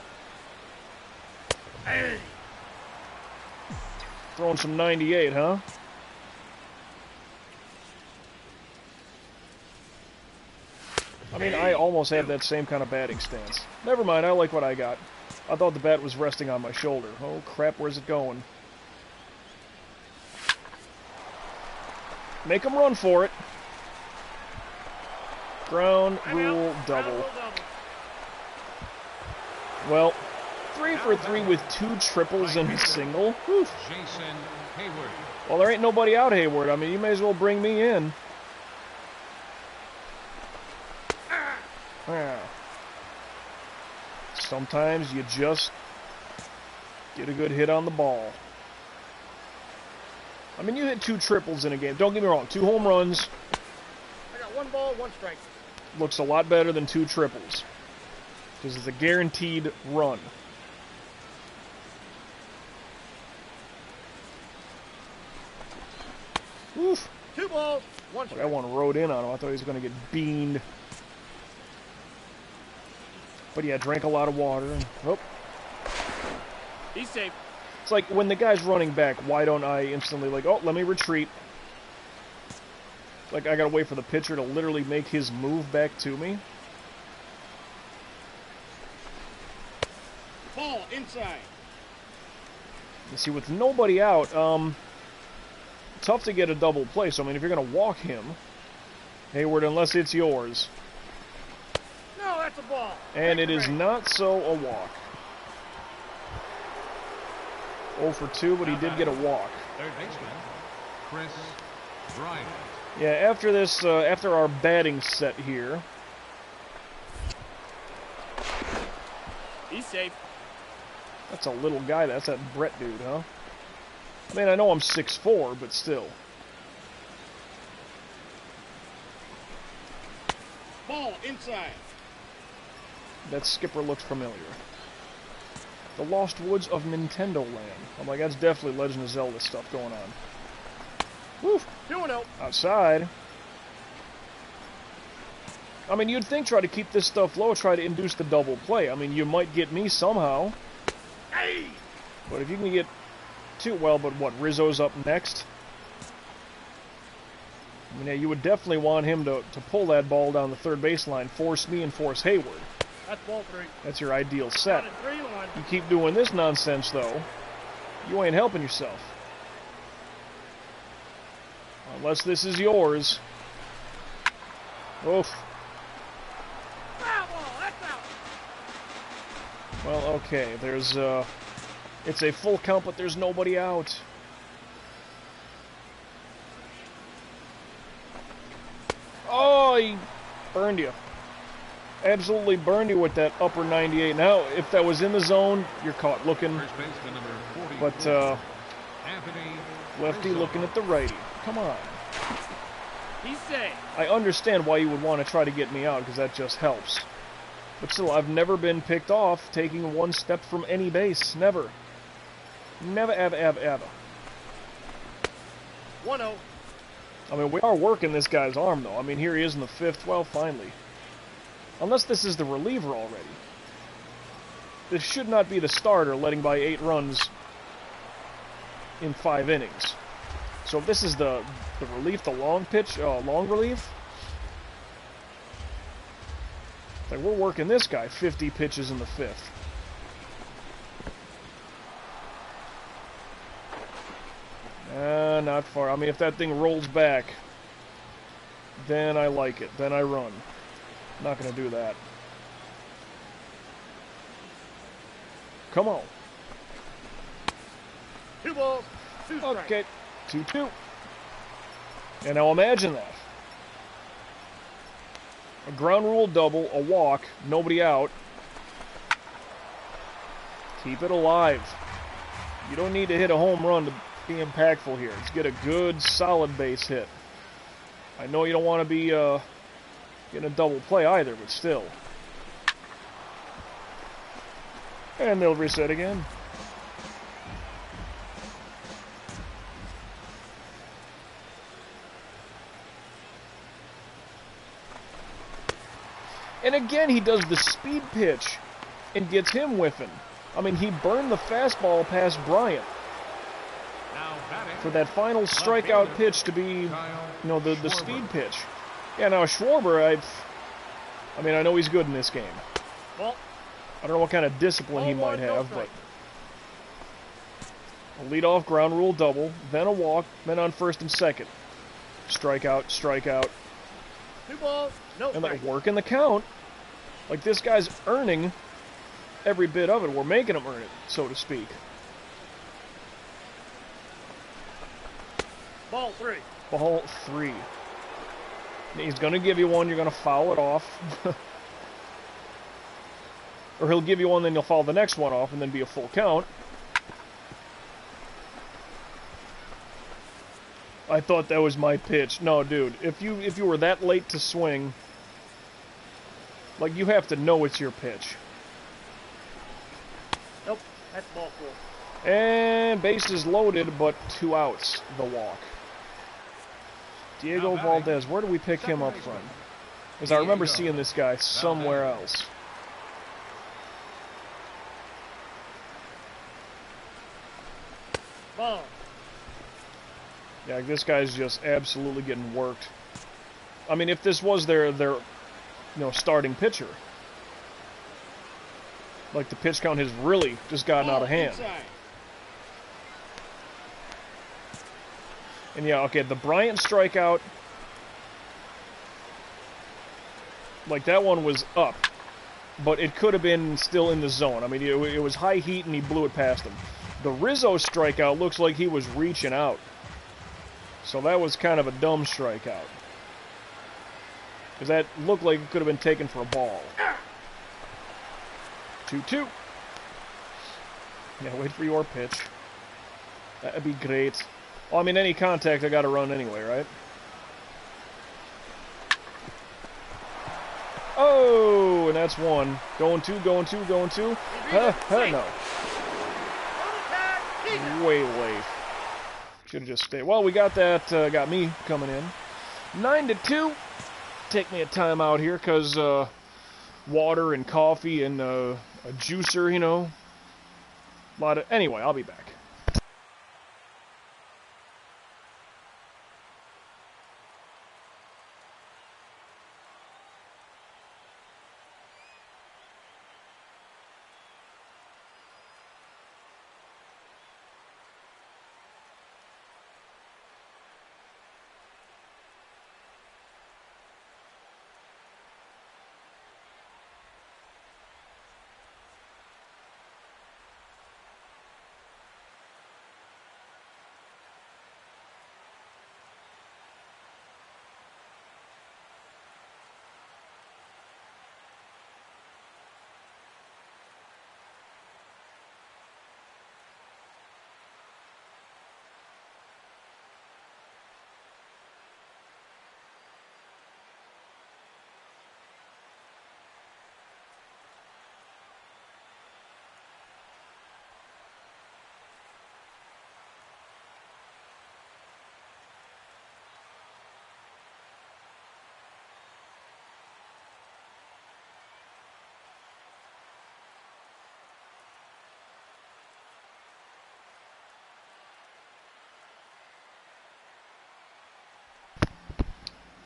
Hey. Throwing some 98, huh? I mean, I almost have that same kind of batting stance. Never mind, I like what I got. I thought the bat was resting on my shoulder. Oh, crap, where's it going? Make him run for it. Ground rule double. Well, 3 for 3 with 2 triples and a single. Whew. Jason Hayward. Well, there ain't nobody out, Hayward. I mean, you may as well bring me in. Yeah. Sometimes you just get a good hit on the ball. I mean, you hit 2 triples in a game. Don't get me wrong, 2 home runs I got 1 ball, 1 strike. looks a lot better than 2 triples. Because it's a guaranteed run. Oof. 2 balls, 1 But strike. that one rode in on him. I thought he was going to get beaned. But yeah, drank a lot of water. And, oh, He's safe. It's like when the guy's running back, why don't I instantly like, oh, let me retreat. Like I gotta wait for the pitcher to literally make his move back to me. Ball inside. You see, with nobody out, tough to get a double play. So I mean, if you're gonna walk him, Hayward, unless it's yours. No, that's a ball. And it is not so a walk. 0 for 2, but he did get a walk. Third baseman, Chris Bryant. Yeah, after this, after our batting set here. He's safe. That's a little guy. That's that Brett dude, huh? I mean, I know I'm 6'4", but still. Ball inside. That skipper looks familiar. The Lost Woods of Nintendo Land. I'm like, that's definitely Legend of Zelda stuff going on. Woof! 2-0. Outside. I mean, you'd think try to keep this stuff low, try to induce the double play. I mean, you might get me somehow. Hey! But if you can get two, well, but what, Rizzo's up next? I mean, yeah, you would definitely want him to pull that ball down the third baseline, force me and force Hayward. That's ball 3. That's your ideal set. Got a 3-1. You keep doing this nonsense, though, you ain't helping yourself. Unless this is yours. Oof. Foul ball. That's out. Well, okay, there's, it's a full count, but there's nobody out. Oh, he burned you. Absolutely burned you with that upper 98. Now, if that was in the zone, you're caught looking. First baseman number 44. But, Anthony lefty Rizzo. looking at the righty. Come on. He's safe. I understand why you would want to try to get me out, because that just helps. But still, I've never been picked off taking one step from any base. Never. Never, ever, ever, ever. 1-0. I mean, we are working this guy's arm, though. I mean, here he is in the 5th. Well, finally. Unless this is the reliever already. This should not be the starter letting by 8 runs in 5 innings. So if this is the relief, the long pitch, long relief, like we're working this guy 50 pitches in the 5th. Not far. I mean, if that thing rolls back, then I like it. Then I run. Not going to do that. Come on. 2 balls. 2 strikes. Okay. 2-2. And now imagine that. A ground rule double, a walk, nobody out. Keep it alive. You don't need to hit a home run to be impactful here. Let's get a good, solid base hit. I know you don't want to be getting a double play either, but still. And they'll reset again. And again, he does the speed pitch and gets him whiffing. I mean, he burned the fastball past Bryant for that final strikeout pitch to be, you know, the speed pitch. Yeah, now Schwarber, I mean, I know he's good in this game. Well, I don't know what kind of discipline he might have, but a leadoff ground rule double, then a walk, then on first and second. Strikeout, strikeout. 2 balls. No And like strikes. working the count. Like this guy's earning every bit of it. We're making him earn it, so to speak. Ball 3. Ball 3. He's going to give you one, you're going to foul it off. Or he'll give you one, then you'll foul the next one off, and then be a full count. I thought that was my pitch. No, dude, if you were that late to swing, like, you have to know it's your pitch. Nope. That's ball 4. And base is loaded, but 2 outs, the walk. Diego Valdez, where do we pick him up from? Because I remember seeing this guy somewhere else. Ball. Yeah, this guy's just absolutely getting worked. I mean, if this was their starting pitcher, like the pitch count has really just gotten out of hand. Inside. And yeah, okay, the Bryant strikeout, like that one was up, but it could have been still in the zone. I mean, it was high heat and he blew it past him. The Rizzo strikeout looks like he was reaching out. So that was kind of a dumb strikeout. Because that looked like it could have been taken for a ball. 2-2. Yeah, wait for your pitch. That'd be great. Well, I mean, any contact, I got to run anyway, right? Oh, and that's one. Going two, going two, going two. No. Way late. Should have just stayed. Well, we got that, got me coming in. 9-2. Take me a time out here, because water and coffee and a juicer, you know. A lot of... Anyway, I'll be back.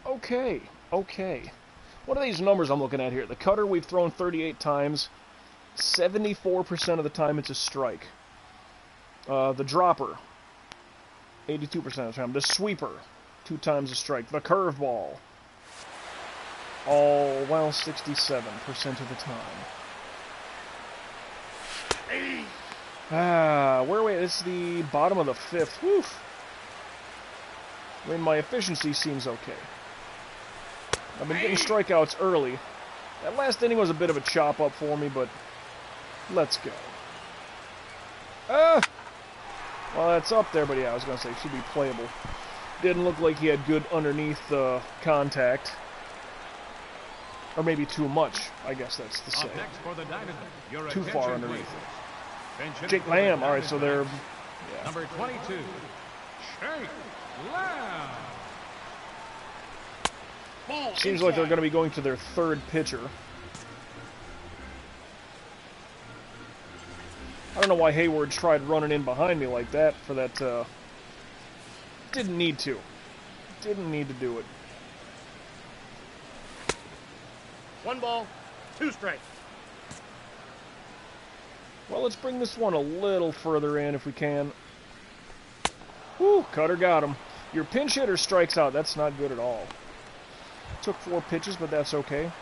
Okay. What are these numbers I'm looking at here? The cutter we've thrown 38 times. 74% of the time it's a strike. The dropper, 82% of the time. The sweeper, 2 times a strike. The curveball, 67% of the time. Where are we? It's the bottom of the 5th. Woof. I mean, my efficiency seems okay. I've been getting strikeouts early. That last inning was a bit of a chop-up for me, but let's go. Well, that's up there, but yeah, I was going to say, it should be playable. Didn't look like he had good underneath contact. Or maybe too much, I guess that's to say. Too far underneath. Jake Lamb, alright, so they're... Yeah. Number 22, Jake Lamb. Seems like they're going to be going to their 3rd pitcher. I don't know why Hayward tried running in behind me like that for that, Didn't need to. Didn't need to do it. 1 ball, 2 strikes. Well, let's bring this one a little further in if we can. Whew, cutter got him. Your pinch hitter strikes out. That's not good at all. Took 4 pitches, but that's okay.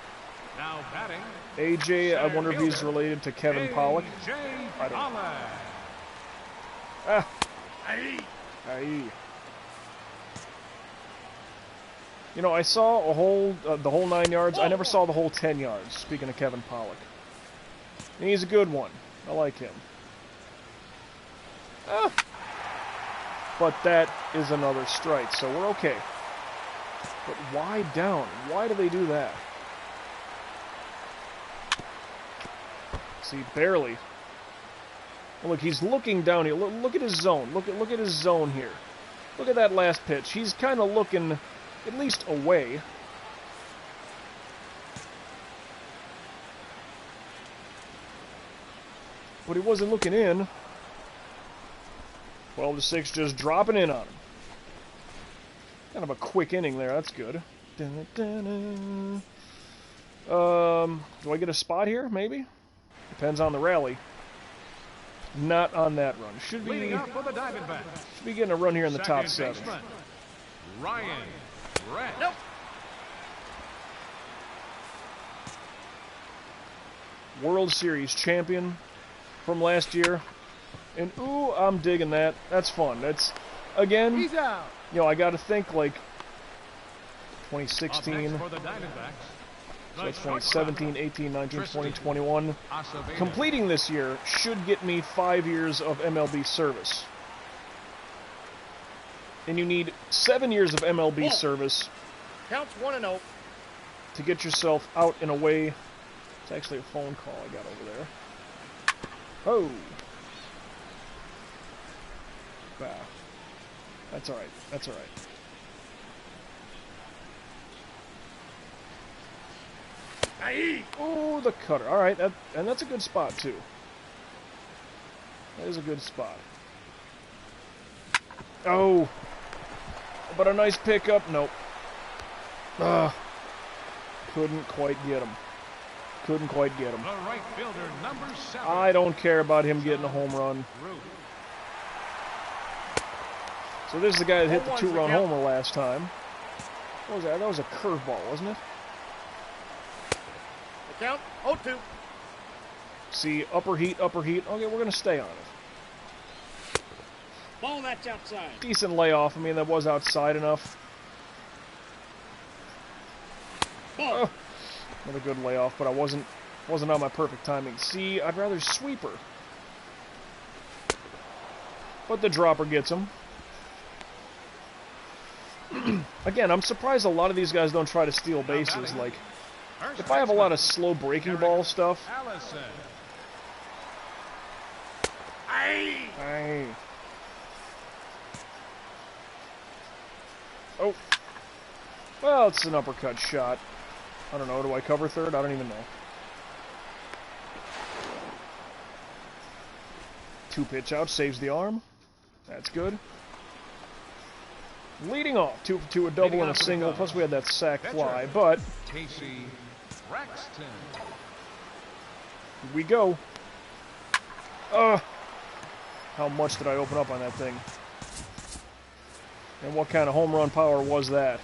Now batting. AJ, I wonder if he's related to Kevin Pollock. I don't know. Aye. You know, I saw the whole 9 yards. I never saw the whole 10 yards, speaking of Kevin Pollock. And he's a good one. I like him. But that is another strike, so we're okay. But why down? Why do they do that? See, barely. Look, he's looking down here. Look at his zone. Look at his zone here. Look at that last pitch. He's kind of looking at least away. But he wasn't looking in. 12-6, just dropping in on him. Kind of a quick inning there. That's good. Do I get a spot here? Maybe. Depends on the rally. Not on that run. Should be getting a run here in the top 7. Ryan Rett. Nope. World Series champion from last year. And ooh, I'm digging that. That's fun. That's, again, He's out. you know, I got to think like 2016. So that's 2017, 18, 19, 20, 21. Completing this year should get me 5 years of MLB service. And you need 7 years of MLB service. Counts 1-0. To get yourself out and away. It's actually a phone call I got over there. Oh. Wow. That's alright. That's alright. Oh, the cutter. Alright, and that's a good spot, too. That is a good spot. Oh. But a nice pickup. Nope. Couldn't quite get him. Couldn't quite get him. The right fielder, number 7. I don't care about him getting a home run. So this is the guy that hit the 2-run homer last time. What was that? That was a curveball, wasn't it? The count 0-2. See, upper heat, upper heat. Okay, we're going to stay on it. Ball that's outside. Decent layoff. I mean, that was outside enough. Ball. Oh, another good layoff, but I wasn't on my perfect timing. See, I'd rather sweeper. But the dropper gets him. Again, I'm surprised a lot of these guys don't try to steal bases. Like, if I have a lot of slow breaking ball stuff. Aye. Oh. Well, it's an uppercut shot. I don't know. Do I cover third? I don't even know. 2 pitch out. Saves the arm. That's good. Leading off to a double and a single. Plus we had that sac fly. But Casey Braxton. Here we go. How much did I open up on that thing? And what kind of home run power was that?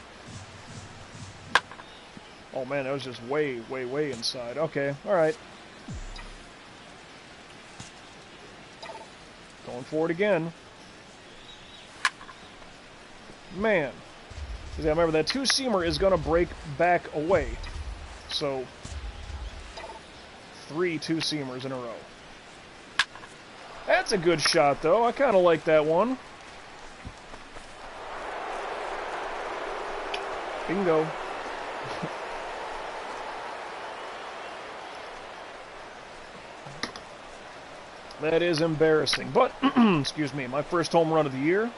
Oh man, that was just way, way, way inside. Okay, alright. Going for it again. Man. I remember that 2-seamer is going to break back away. So, 3 2-seamers in a row. That's a good shot, though. I kind of like that one. Bingo. That is embarrassing. But, excuse me, my first home run of the year.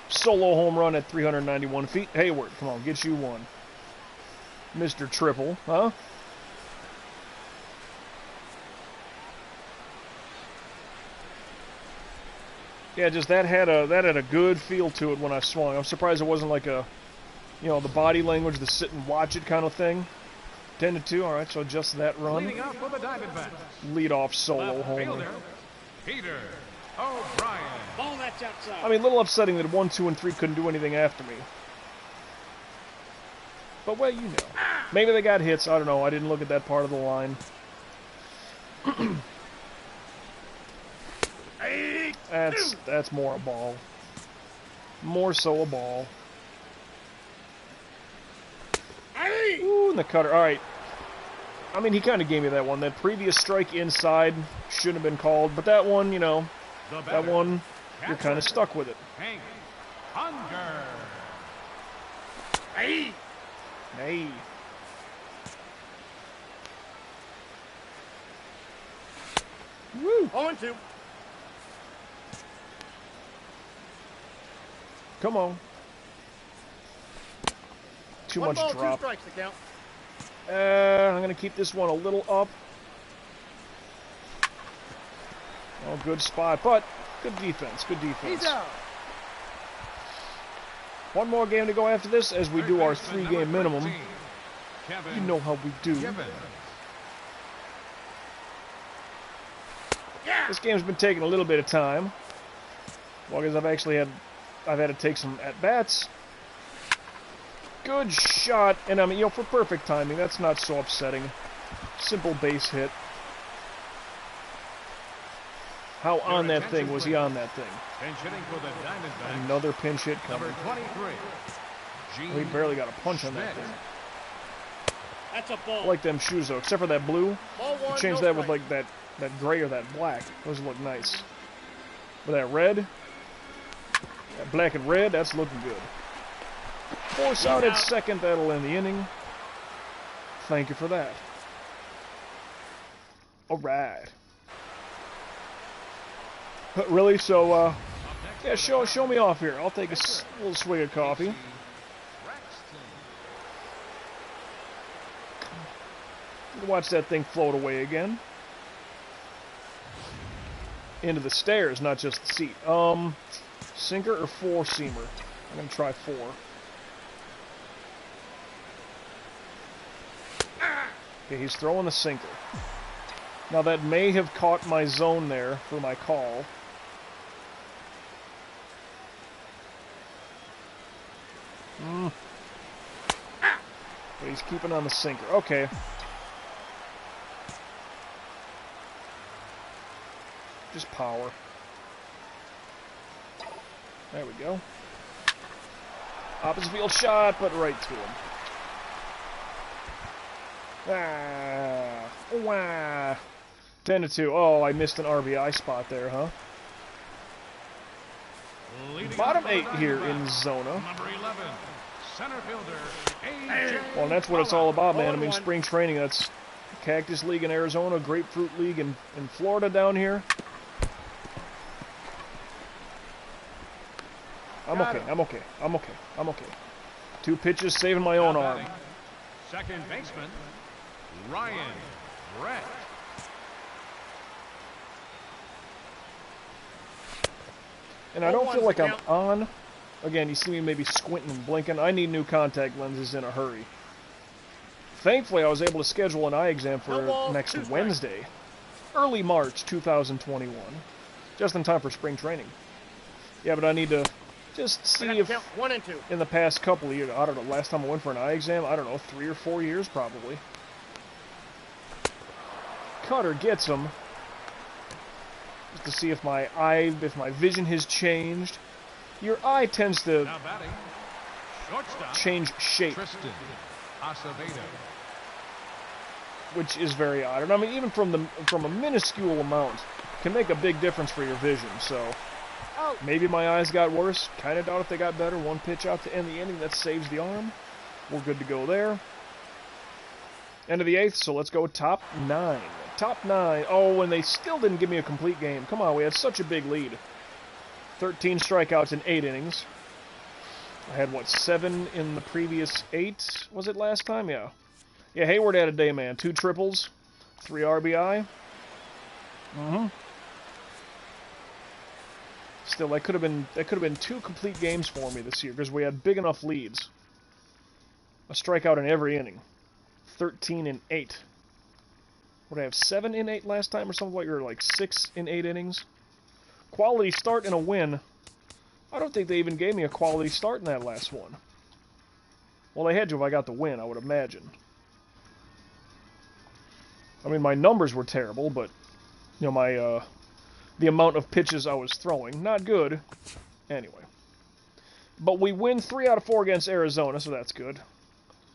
Solo home run at 391 feet. Hayward, come on, get you one. Mr. Triple, huh? Yeah, just that had a good feel to it when I swung. I'm surprised it wasn't like a, you know, the body language, the sit and watch it kind of thing. 10-2. All right, so just that run. Lead off solo homer. Peter O'Brien. Ball that's outside. I mean, a little upsetting that 1, 2, and 3 couldn't do anything after me. But well, you know, maybe they got hits. I don't know. I didn't look at that part of the line. That's more a ball. More so a ball. Ooh, and the cutter. All right. I mean, he kind of gave me that one. That previous strike inside shouldn't have been called, but that one, you know, that one, you're kind of stuck with it. Hank Unger. Hey. Hey. Woo. 0-2. Come on. Too much One ball, drop. 2 strikes to count. I'm going to keep this one a little up. a good spot, but good defense, good defense. He's out. One more game to go after this as we do our 3-game minimum. You know how we do. This game's been taking a little bit of time. Well, because I've had to take some at-bats. Good shot, and I mean, you know, for perfect timing, that's not so upsetting. Simple base hit. How on that thing was he on that thing? Pinch hitting for the Diamondbacks. Another pinch hit coming. Number 23. He barely got a punch on that thing. That's a ball. I like them shoes though, except for that blue. Ball one, Change no that with strike. like that gray or that black. Those look nice. With that red, that black and red, that's looking good. Force out at second, that'll end the inning. Thank you for that. All right. Really? So, yeah, show me off here. I'll take a little swig of coffee. Watch that thing float away again. Into the stairs, not just the seat. Sinker or four-seamer? I'm going to try 4. Okay, he's throwing the sinker. Now that may have caught my zone there for my call. But he's keeping on the sinker. Okay. Just power. There we go. Opposite field shot, but right to him. Ah. Wow. 10-2. Oh, I missed an RBI spot there, huh? Bottom 8 here in Zona. Number 11, center fielder, Well, and that's what it's all about, man. I mean, spring training, that's Cactus League in Arizona, Grapefruit League in Florida down here. I'm okay. 2 pitches, saving my own arm. second baseman, Ryan Brett. And I don't feel like I'm on. Again, you see me maybe squinting and blinking. I need new contact lenses in a hurry. Thankfully, I was able to schedule an eye exam for next Wednesday, early March 2021, just in time for spring training. Yeah, but I need to just see if 1 and 2. in the past couple of years, I don't know, last time I went for an eye exam, I don't know, 3 or 4 years probably. Cutter gets him. Just to see if my vision has changed. Your eye tends to Now batting, shortstop, change shape, Tristan Acevedo. which is very odd. And I mean, even from a minuscule amount, can make a big difference for your vision. So maybe my eyes got worse. Kind of doubt if they got better. 1 pitch out to end the inning, that saves the arm. We're good to go there. End of the 8th, so let's go top 9. Top 9. Oh, and they still didn't give me a complete game. Come on, we had such a big lead. 13 strikeouts in 8 innings. I had, what, 7 in the previous 8? Was it last time? Yeah. Yeah, Hayward had a day, man. 2 triples, 3 RBI. Still, that could have been 2 complete games for me this year because we had big enough leads. A strikeout in every inning. 13 in 8. Would I have 7 in 8 last time or something like, or like 6 in 8 innings? Quality start and a win. I don't think they even gave me a quality start in that last one. Well, they had to if I got the win, I would imagine. I mean, my numbers were terrible, but, you know, the amount of pitches I was throwing, not good. Anyway. But we win 3 out of 4 against Arizona, so that's good.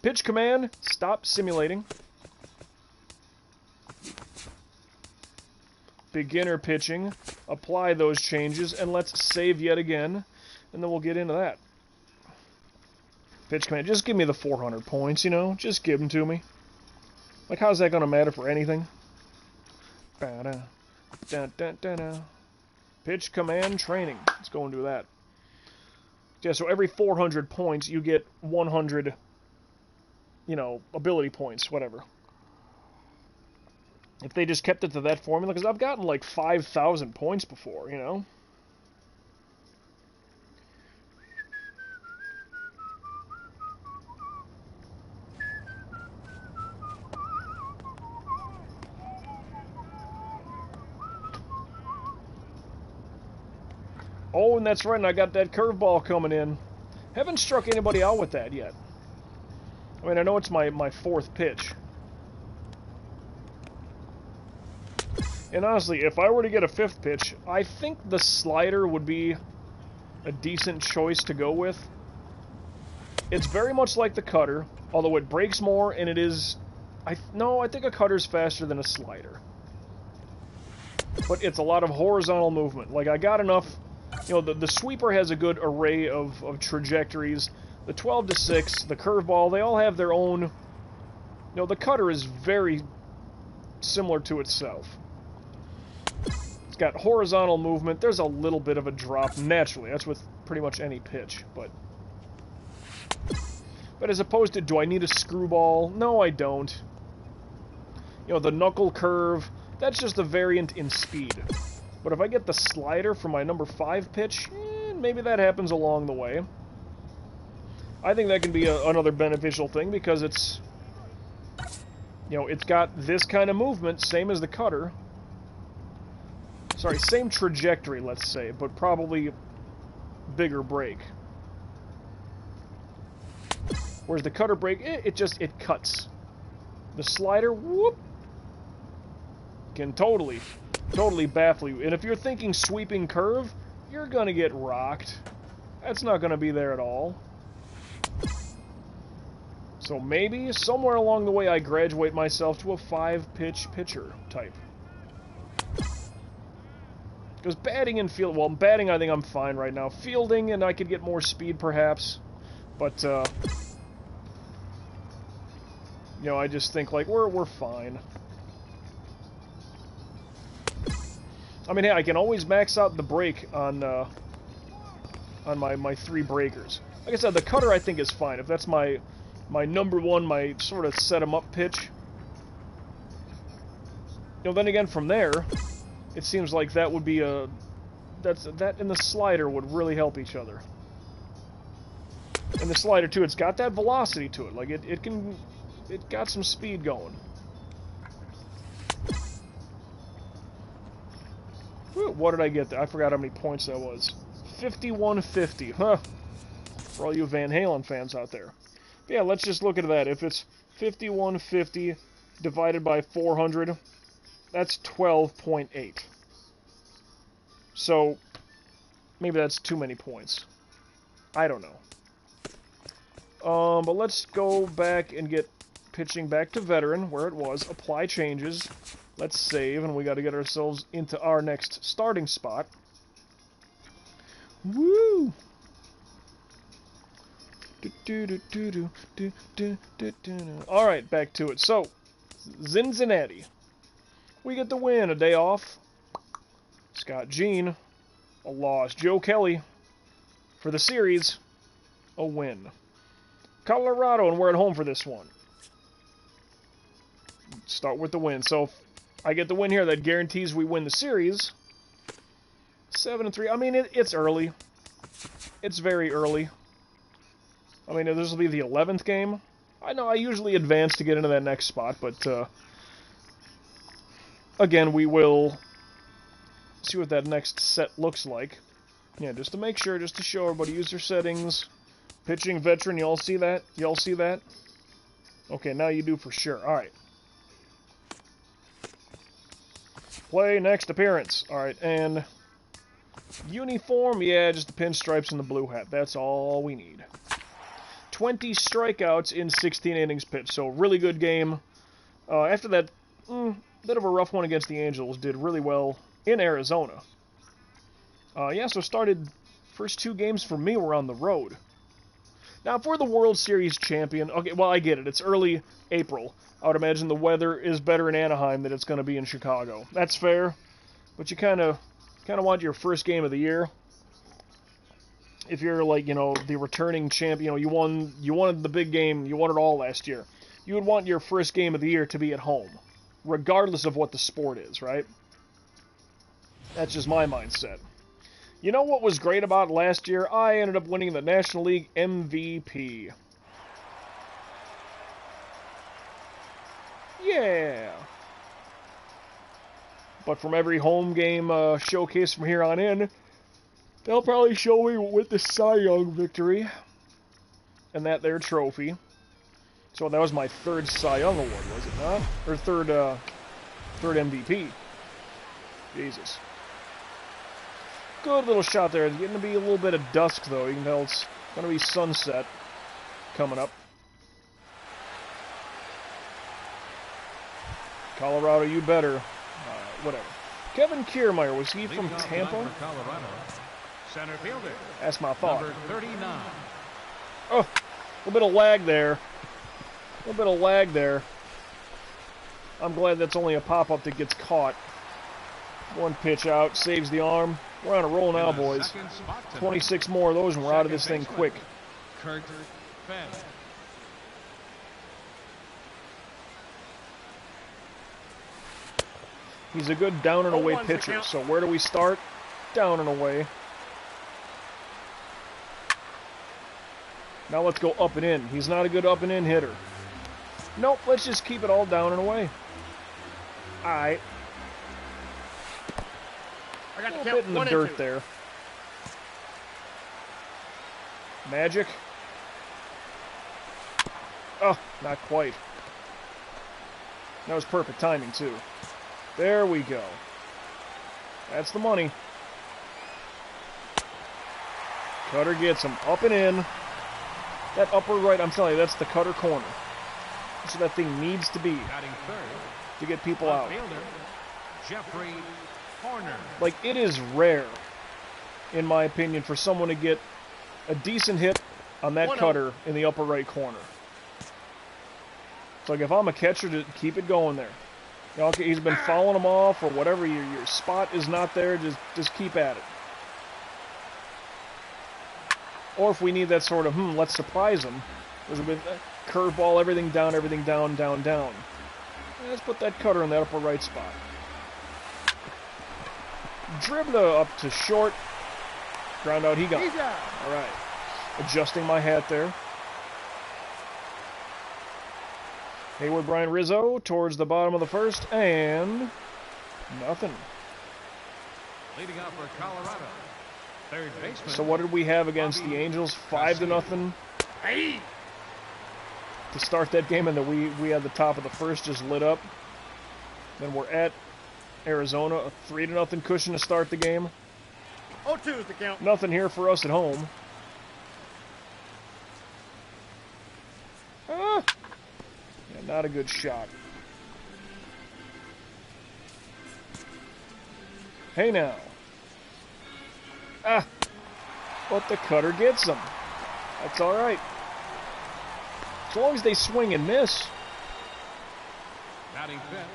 Pitch command, stop simulating. Beginner pitching, apply those changes, and let's save yet again, and then we'll get into that. Pitch command, just give me the 400 points, you know, just give them to me. Like, how's that going to matter for anything? Pitch command training, let's go and do that. Yeah, so every 400 points, you get 100, you know, ability points, whatever. If they just kept it to that formula, because I've gotten like 5,000 points before, you know? Oh, and that's right, and I got that curveball coming in. Haven't struck anybody out with that yet. I mean, I know it's my fourth pitch. And honestly, if I were to get a fifth pitch, I think the slider would be a decent choice to go with. It's very much like the cutter, although it breaks more, and it is... I think a cutter's faster than a slider. But it's a lot of horizontal movement. Like, I got enough... You know, the sweeper has a good array of trajectories. The 12-6, the curveball, they all have their own... You know, the cutter is very similar to itself. It's got horizontal movement. There's a little bit of a drop naturally. That's with pretty much any pitch, but as opposed to, do I need a screwball? No, I don't. You know, the knuckle curve, that's just a variant in speed. But if I get the slider for my number 5 pitch, maybe that happens along the way. I think that can be another beneficial thing because it's, you know, it's got this kind of movement, same as the cutter. Sorry, same trajectory, let's say, but probably bigger break. Whereas the cutter break, it cuts. The slider, whoop, can totally baffle you. And if you're thinking sweeping curve, you're gonna get rocked. That's not gonna be there at all. So maybe somewhere along the way I graduate myself to a 5-pitch pitcher type. Because batting and field, well, batting I think I'm fine right now. Fielding, and I could get more speed perhaps. But, you know, I just think, like, we're fine. I mean, hey, I can always max out the break on my 3 breakers. Like I said, the cutter I think is fine. If that's my number 1, my sort of set 'em up pitch. You know, then again, from there, it seems like that would be that and the slider would really help each other. And the slider too, it's got that velocity to it. Like it got some speed going. Whew, what did I get there? I forgot how many points that was. 5150, huh? For all you Van Halen fans out there. But yeah, let's just look at that. If it's 5150 divided by 400, that's 12.8. So, maybe that's too many points. I don't know. But let's go back and get pitching back to veteran, where it was. Apply changes. Let's save, and we got to get ourselves into our next starting spot. Woo! Alright, back to it. So, Cincinnati. We get the win, a day off. Scott Jean, a loss. Joe Kelly, for the series, a win. Colorado, and we're at home for this one. Start with the win. So, if I get the win here, that guarantees we win the series. 7-3. I mean, it's early. It's very early. I mean, this will be the 11th game. I know I usually advance to get into that next spot, but again, we will see what that next set looks like. Yeah, just to make sure, just to show everybody, user settings, pitching veteran, y'all see that? Y'all see that? Okay, now you do for sure. Alright. Play next appearance. Alright, and uniform, yeah, just the pinstripes and the blue hat. That's all we need. 20 strikeouts in 16 innings pitched, so really good game. After that, bit of a rough one against the Angels, did really well in Arizona. Yeah, so started, first 2 games for me were on the road. Now, if we're the World Series champion, okay, well, I get it, it's early April. I would imagine the weather is better in Anaheim than it's going to be in Chicago. That's fair, but you kind of want your first game of the year. If you're like, you know, the returning champion, you wanted the big game, you won it all last year. You would want your first game of the year to be at home. regardless of what the sport is, right? That's just my mindset. You know what was great about last year? I ended up winning the National League MVP. Yeah. But from every home game showcase from here on in, they'll probably show me with the Cy Young victory and that there trophy. So that was my third Cy Young award, was it not? Or third MVP. Jesus. Good little shot there. It's getting to be a little bit of dusk, though. You can tell it's going to be sunset coming up. Colorado, you better. Whatever. Kevin Kiermaier, was he from Tampa? Center fielder. That's my thought. Number 39. Oh, a little bit of lag there. A little bit of lag there. I'm glad that's only a pop-up that gets caught. One pitch out, saves the arm. We're on a roll now, boys. 26 more of those and we're out of this thing quick. Kurt Fed. He's a good down and away pitcher, so where do we start? Down and away. Now let's go up and in. He's not a good up and in hitter. Nope, let's just keep it all down and away. Alright. A little bit in the dirt there. Magic. Oh, not quite. That was perfect timing, too. There we go. That's the money. Cutter gets him up and in. That upper right, I'm telling you, that's the cutter corner. That's what that thing needs to be to get people out. Jeffrey Horner. Like, it is rare, in my opinion, for someone to get a decent hit on that cutter in the upper right corner. So, like, if I'm a catcher, to keep it going there. You know, okay, he's been fouling them off or whatever. Your spot is not there. Just keep at it. Or if we need that sort of, let's surprise him. There's a bit curveball, everything down, down, down. Let's put that cutter in that upper right spot. Dribbler up to short. Ground out, he got it. All right. Adjusting my hat there. Hayward, Brian Rizzo towards the bottom of the first, and nothing. Leading off for Colorado. Third baseman. So what did we have against the Angels? 5-0. Hey! To start that game, and then we had the top of the first just lit up. Then we're at Arizona, a 3-0 cushion to start the game. 0-2 is the count. Nothing here for us at home. Ah! Yeah, not a good shot. Hey now. Ah! But the cutter gets them. That's alright. As long as they swing and miss. Batting fifth.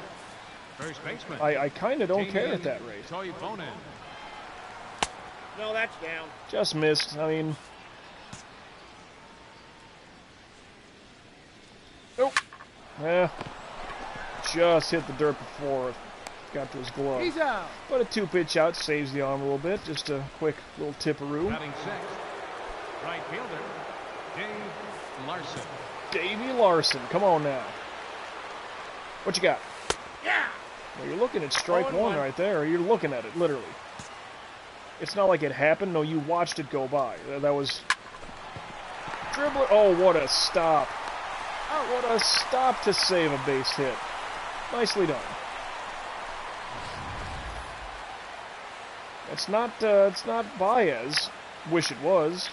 First baseman. I kind of don't care at that rate. No, that's down. Just missed. I mean... Nope. Yeah. Just hit the dirt before it got to his glove. He's out. But a 2-pitch out saves the arm a little bit. Just a quick little tipperoo. Batting sixth. Right fielder. Dave Larson. Davey Larson. Come on now. What you got? Yeah. Well, you're looking at strike one right there. You're looking at it, literally. It's not like it happened. No, you watched it go by. That was... Dribbler. Oh, what a stop. Oh, what a stop to save a base hit. Nicely done. It's not Baez. Wish it was.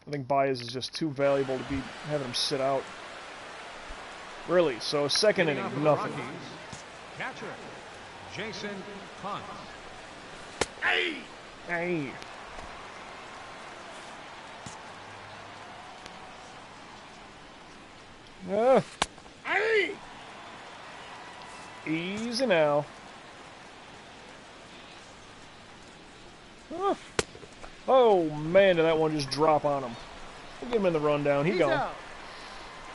I think Baez is just too valuable to be having him sit out. Really, so second inning, nothing. Catcher, Jason Hunt. Hey! Hey. Hey! Easy now. Oh man, did that one just drop on him. We'll get him in the rundown. He gone.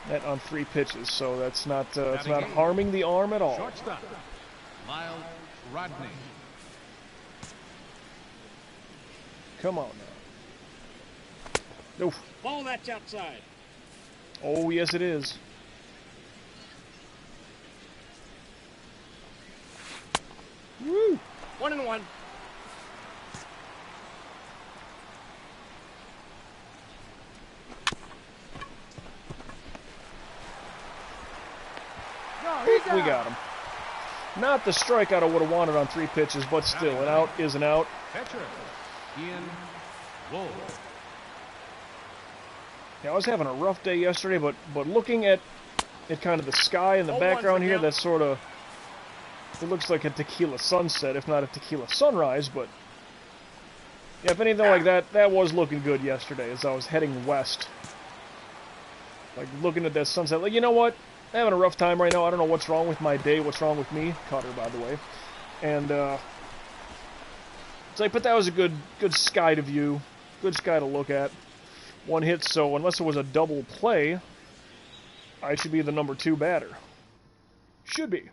That on 3 pitches, so that's not it's not harming the arm at all. Shortstop, Lyle Rodney. Come on now. Oof. Ball that's outside. Oh, yes it is. Woo! 1-1. We got him. Not the strikeout I would have wanted on 3 pitches, but still, an out is an out. Catcher, Ian Wolf. Yeah, I was having a rough day yesterday, but looking at kind of the sky in the background here, that's sort of, it looks like a tequila sunset, if not a tequila sunrise, but yeah, if anything like that, that was looking good yesterday as I was heading west. Like, looking at that sunset, like, you know what? I'm having a rough time right now. I don't know what's wrong with my day, what's wrong with me. Cutter, by the way. And, it's like, but that was a good sky to view. Good sky to look at. 1 hit, so unless it was a double play, I should be the number 2 batter. Should be.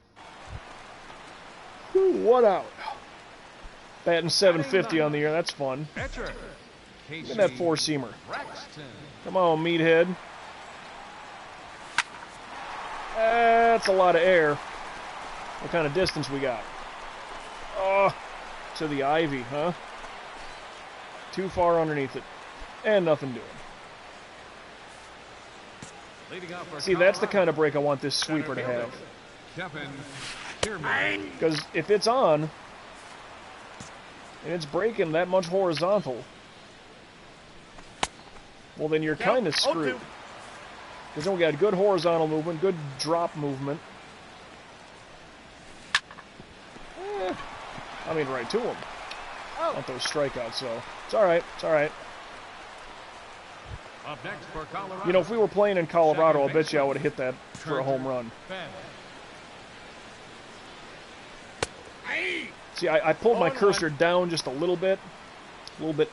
Whew, what out. Batting 750 on the year, that's fun. Catcher, Look at that 4-seamer. Braxton. Come on, meathead. That's a lot of air. What kind of distance we got? Oh, to the ivy, huh? Too far underneath it. And nothing doing. See, that's the kind of break I want this sweeper to have. Because if it's on, and it's breaking that much horizontal, well, then you're kind of screwed. Because then we got good horizontal movement, good drop movement. I mean, right to him. Not those strikeouts, so it's all right. It's all right. Up next for Colorado. You know, if we were playing in Colorado, I bet you I would have hit that for a home run. See, I pulled my cursor down just a little bit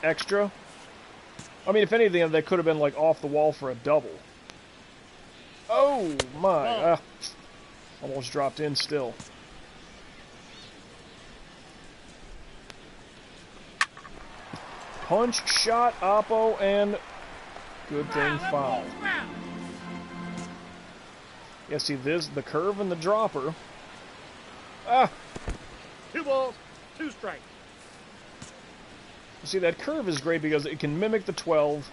extra. I mean, if anything, that could have been like off the wall for a double. Oh my! Almost dropped in still. Punch, shot, oppo, and good thing foul. Yeah, see this, the curve and the dropper. 2 balls, 2 strikes. See, that curve is great because it can mimic the 12.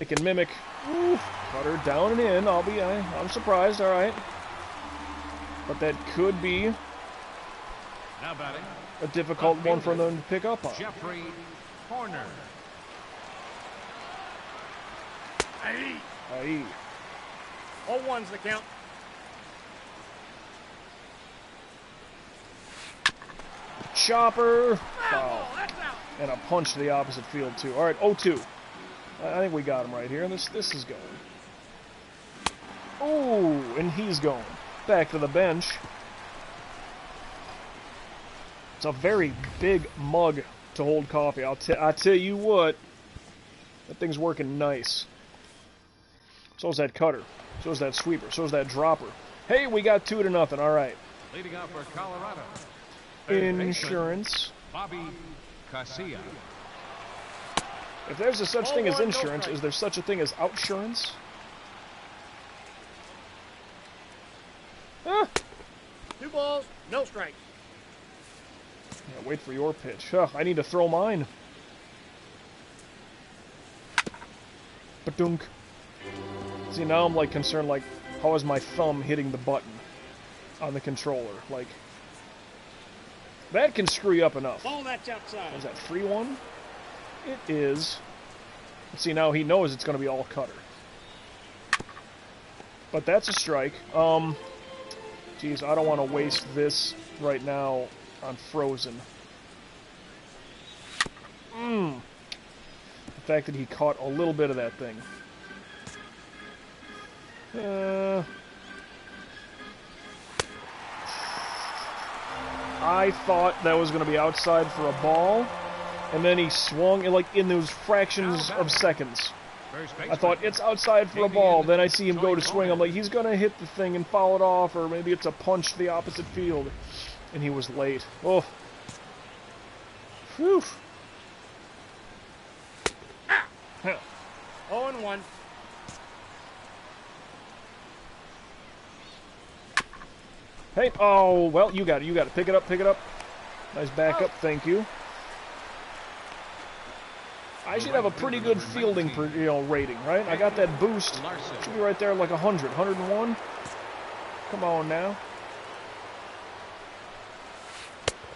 It can mimic, cutter down and in. I'm surprised. All right, but that could be now batting, a difficult one for them to pick up on. Jeffrey Horner. Aye. 0-1's the count. Chopper, foul, and a punch to the opposite field too. All right, 0-2. I think we got him right here. This is going. Oh, and he's going back to the bench. It's a very big mug to hold coffee. I tell you what, that thing's working nice. So's that cutter. So's that sweeper. So's that dropper. Hey, we got 2-0. All right. Leading out for Colorado. Insurance. Bobby Casilla. If there's a such thing as insurance, is there such a thing as outsurance? 2 balls, no strikes. Yeah, wait for your pitch. I need to throw mine. Ba-dunk. See, now I'm like concerned, like, how is my thumb hitting the button on the controller? Like, that can screw you up enough. Ball that's outside. Is that 3-1? It is. See, now he knows it's going to be all cutter. But that's a strike. Geez, I don't want to waste this right now on Frozen. The fact that he caught a little bit of that thing. I thought that was going to be outside for a ball, and then he swung, like, in those fractions of seconds. First I baseman. thought, it's outside for a ball. Then I see him go to swing. I'm like, he's going to hit the thing and foul it off, or maybe it's a punch to the opposite field. And he was late. Oh. Whew. 0-1. Hey, oh, well, you got it, you got it. Pick it up, pick it up. Nice backup, thank you. I should have a pretty good fielding rating, right? I got that boost. Should be right there like 100, 101. Come on now.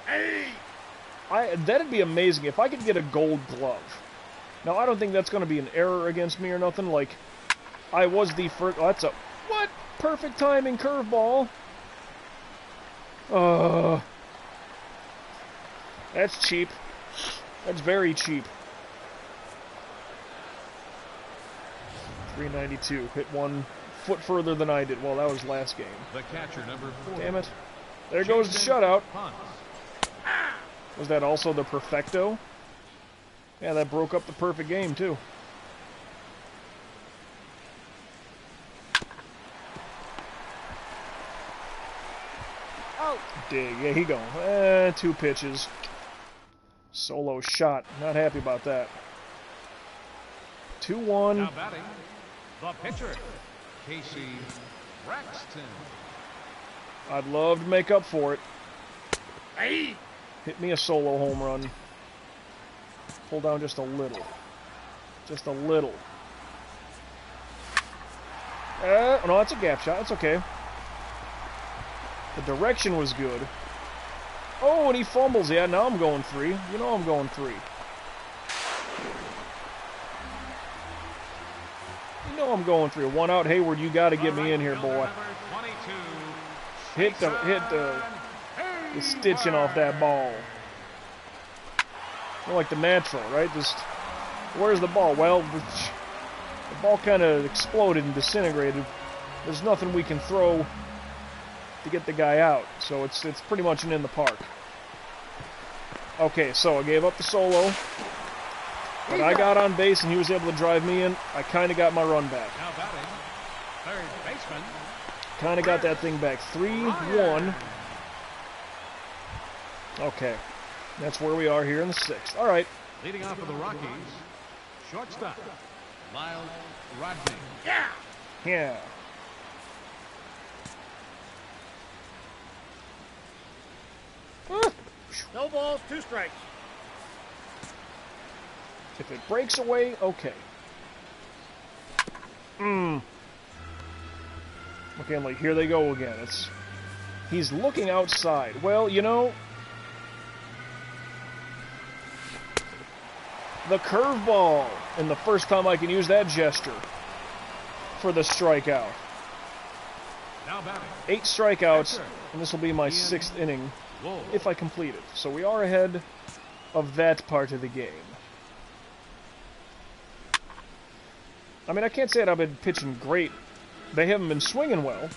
Hey! That'd be amazing if I could get a gold glove. Now, I don't think that's going to be an error against me or nothing. Like, I was the first... Oh, that's a... What? Perfect timing curveball. That's cheap. That's very cheap. 392. Hit 1 foot further than I did. Well, that was last game. The catcher, number 4. Damn it. There goes the shutout. Was that also the perfecto? Yeah, that broke up the perfect game, too. Oh! Dig. Yeah, he going. 2 pitches. Solo shot. Not happy about that. 2-1. Now batting, the pitcher, Casey Braxton. I'd love to make up for it. Hey! Hit me a solo home run. Pull down just a little. Just a little. No, that's a gap shot. That's okay. The direction was good. Oh, and he fumbles. Yeah, now I'm going 3. You know I'm going 3. You know I'm going 3. 1 out. Hayward, you got to get me in here, boy. Hit the stitching off that ball. Like the natural, right? Just, where's the ball? Well, the ball kind of exploded and disintegrated. There's nothing we can throw to get the guy out, so it's pretty much an in the park. Okay, so I gave up the solo, but I got on base and he was able to drive me in. I kind of got my run back. Now batting, third baseman. Kind of got that thing back. 3-1. Okay. That's where we are here in the 6th. All right. Leading off for the Rockies, shortstop, Lyle Rodney. Yeah! Yeah. No balls, 2 strikes. If it breaks away, okay. Okay, like, here they go again. He's looking outside. Well, you know, the curveball, and the first time I can use that gesture for the strikeout. Now batting, 8 strikeouts, and this will be my 6th inning Wolf. if I complete it. So we are ahead of that part of the game. I mean, I can't say that I've been pitching great. They haven't been swinging well.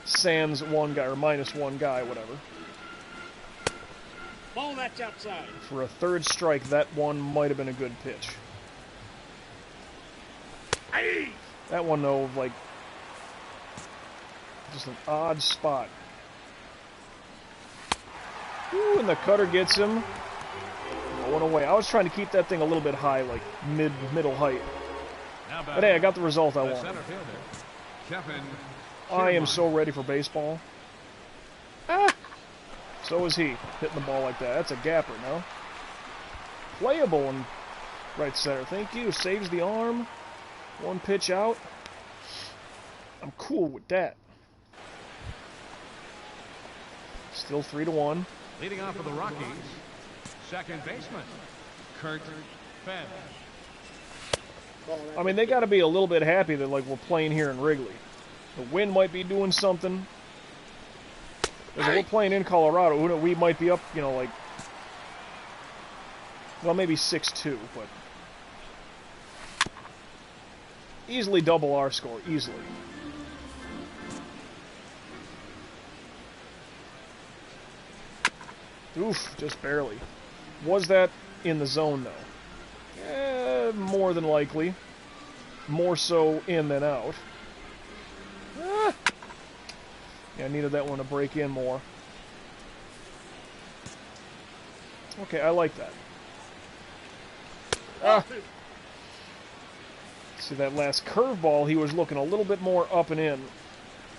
Sans 1 guy, or -1 guy, whatever. Ball, that's outside. For a 3rd strike, that one might have been a good pitch. Hey! That one, though, like, just an odd spot. Ooh, and the cutter gets him. Going away. I was trying to keep that thing a little bit high, like middle height. Now batting, But hey, I got the result I the wanted. center fielder, Kevin. I am so ready for baseball. So is he, hitting the ball like that. That's a gapper, no? Playable in right center. Thank you. Saves the arm. 1 pitch out. I'm cool with that. Still 3-1. Leading off for the Rockies, second baseman, Kurt Fenn. I mean, they got to be a little bit happy that, like, we're playing here in Wrigley. The wind might be doing something. As we're playing in Colorado, we might be up, you know, like, well, maybe 6-2, but easily double our score, easily. Oof, just barely. Was that in the zone, though? More than likely. more so in than out. Ah. Yeah, I needed that one to break in more. Okay, I like that. Ah. See, that last curveball, he was looking a little bit more up and in.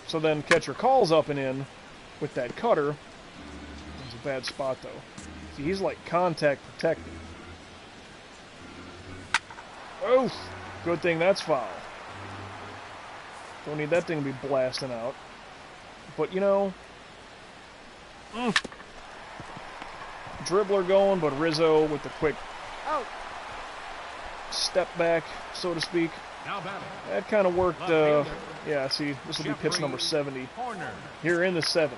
So then catcher calls up and in with that cutter. That's a bad spot, though. See, he's like contact protected. Oof! Good thing that's foul. Don't need that thing to be blasting out. But, you know... Dribbler going, but Rizzo with the quick step back, so to speak. That kind of worked, yeah, see, this will be pitch number 70. Here in the 7th.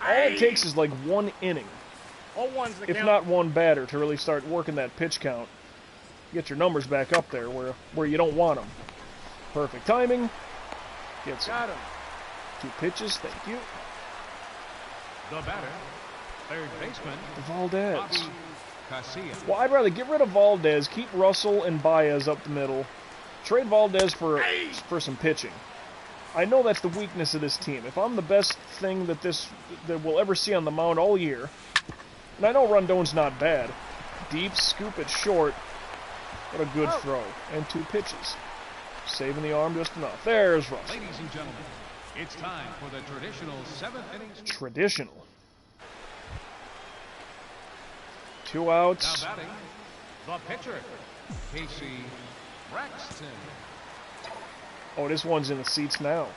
All it takes is like one inning, if not one batter, to really start working that pitch count. Get your numbers back up there where you don't want them. Perfect timing. Gets him. 2 pitches, thank you. The batter, third baseman, Valdez. Well, I'd rather get rid of Valdez, keep Russell and Baez up the middle, trade Valdez for some pitching. I know that's the weakness of this team. If I'm the best thing that we'll ever see on the mound all year, and I know Rondon's not bad, deep, scoop it short, what a good throw, and 2 pitches. Saving the arm just enough. There's Russell. Ladies and gentlemen, it's time for the traditional 7th inning. Traditional. 2 outs. Now batting, the pitcher, Casey Braxton. Oh, this one's in the seats now.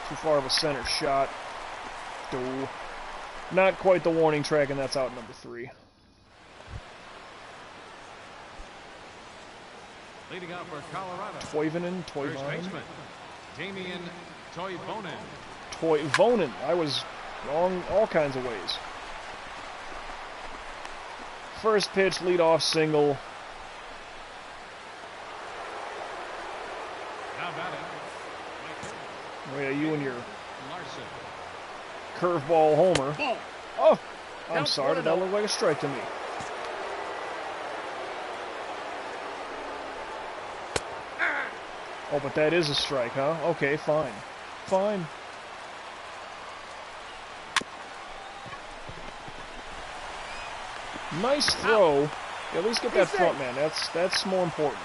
Too far of a center shot. Not quite the warning track, and that's out number 3. Leading out for Colorado. Toivonen. First baseman, Damian Toivonen. Toivonen. I was wrong all kinds of ways. First pitch, leadoff single. Now batting. Oh yeah, you and your Larson. curveball homer. Oh, I'm Count sorry. Did that 1-0. look like a strike to me? Oh, but that is a strike, huh? Okay, fine. Fine. Nice throw. At least get that front man. That's more important.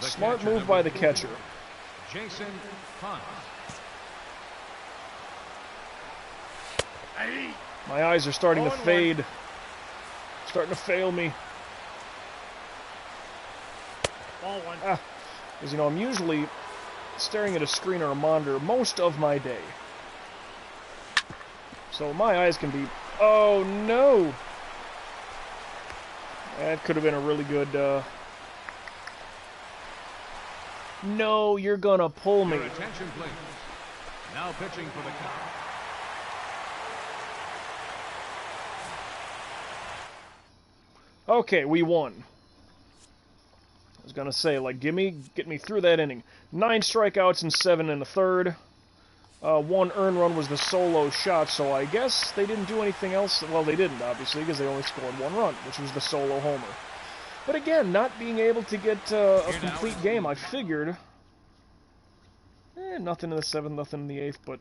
Smart move by the catcher. Jason Hunt. My eyes are starting to fade. Starting to fail me. Ball 1. Because, you know, I'm usually staring at a screen or a monitor most of my day. So my eyes can be... Oh, no! That could have been a really good... No, you're gonna pull me. Your attention, please. Now pitching for the count. Okay, we won. I was gonna say, like, get me through that inning. 9 strikeouts and 7 in the 3rd. 1 earned run was the solo shot, so I guess they didn't do anything else. Well, they didn't, obviously, because they only scored 1 run, which was the solo homer. But again, not being able to get a complete game, I figured... nothing in the 7th, nothing in the 8th, but...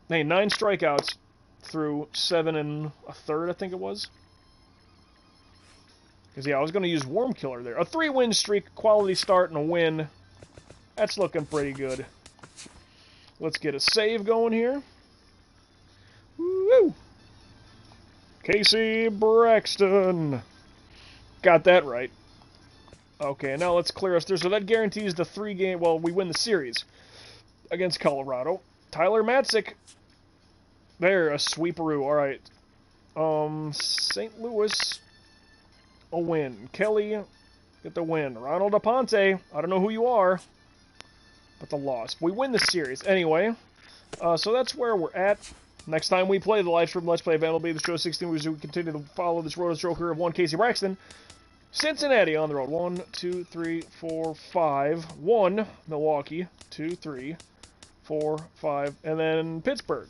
Hey, 9 strikeouts through 7 and a 3rd, I think it was. Because, yeah, I was going to use Worm Killer there. A 3-win streak, quality start, and a win. That's looking pretty good. Let's get a save going here. Woo! Casey Braxton. Got that right. Okay, now let's clear us through. So that guarantees the 3-game... Well, we win the series against Colorado. Tyler Matzik. There, a sweeperoo. All right. St. Louis... A win. Kelly, get the win. Ronald Aponte, I don't know who you are, but the loss. We win the series. Anyway, so that's where we're at. Next time we play the live stream Let's Play of MLB The Show 16, we continue to follow this road stroke career of one Casey Braxton. Cincinnati on the road. 1, 2, 3, 4, 5. 1, Milwaukee. 2, 3, 4, 5. And then Pittsburgh.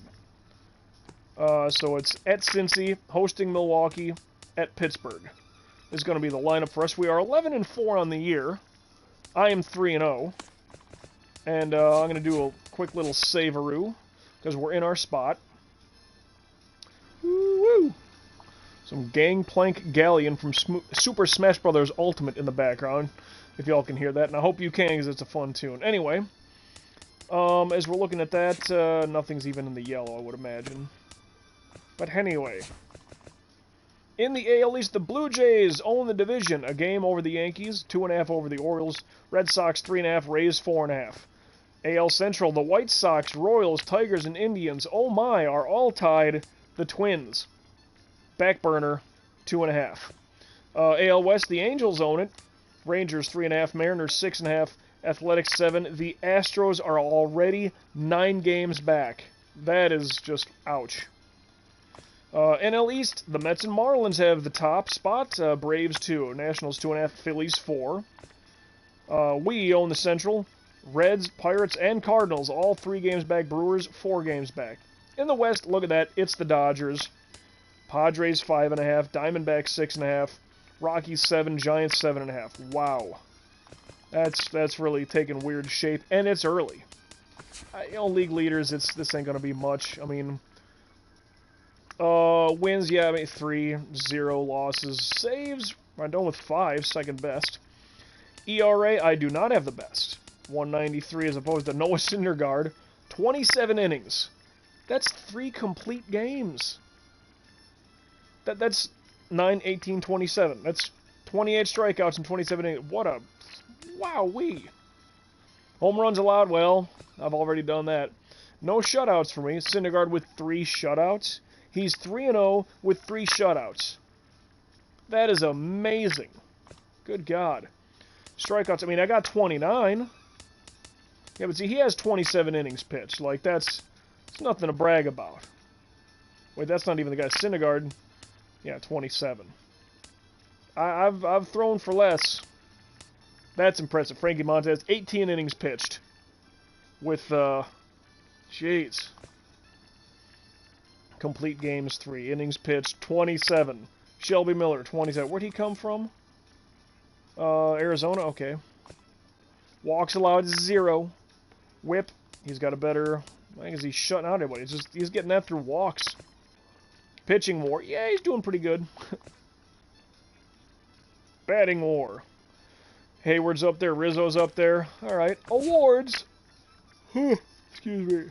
So it's at Cincy, hosting Milwaukee, at Pittsburgh. This is going to be the lineup for us. We are 11-4 on the year. I am 3-0. And I'm going to do a quick little save-a-roo, because we're in our spot. Woo-woo! Some Gangplank Galleon from Super Smash Bros. Ultimate in the background, if y'all can hear that. And I hope you can, because it's a fun tune. Anyway, as we're looking at that, nothing's even in the yellow, I would imagine. But anyway, in the AL East, the Blue Jays own the division. A game over the Yankees, 2.5 over the Orioles. Red Sox 3.5, Rays 4.5. AL Central, the White Sox, Royals, Tigers, and Indians, oh my, are all tied. The Twins, back burner, 2.5. AL West, the Angels own it. Rangers 3.5, Mariners 6.5, Athletics 7. The Astros are already 9 games back. That is just ouch. NL East, the Mets and Marlins have the top spot. Braves 2, Nationals 2.5, Phillies 4. We own the Central. Reds, Pirates, and Cardinals, all 3 games back. Brewers 4 games back. In the West, look at that, it's the Dodgers. Padres 5.5, Diamondbacks 6.5, Rockies 7, Giants 7.5. Wow, that's really taking weird shape, and it's early. League leaders, this ain't gonna be much. I mean, wins, yeah, I mean 3, 0 losses. Saves, I'm done with 5, second best. ERA, I do not have the best. 193 as opposed to Noah Syndergaard. 27 innings. That's 3 complete games. That's 9, 18, 27. That's 28 strikeouts and 27 innings. What a... Wowee. Home runs allowed, well, I've already done that. No shutouts for me. Syndergaard with 3 shutouts. He's 3-0 with 3 shutouts. That is amazing. Good God. Strikeouts, I mean, I got 29. Yeah, but see, he has 27 innings pitched. Like, it's nothing to brag about. Wait, that's not even the guy. Syndergaard, yeah, 27. I've thrown for less. That's impressive. Frankie Montas, 18 innings pitched. With, jeez. Complete games 3. Innings pitched, 27. Shelby Miller, 27. Where'd he come from? Arizona, okay. Walks allowed, 0. Whip, he's got a better... I think he's shutting out everybody. He's getting that through walks. Pitching war, yeah, he's doing pretty good. Batting war. Hayward's up there, Rizzo's up there. Alright, awards! Excuse me.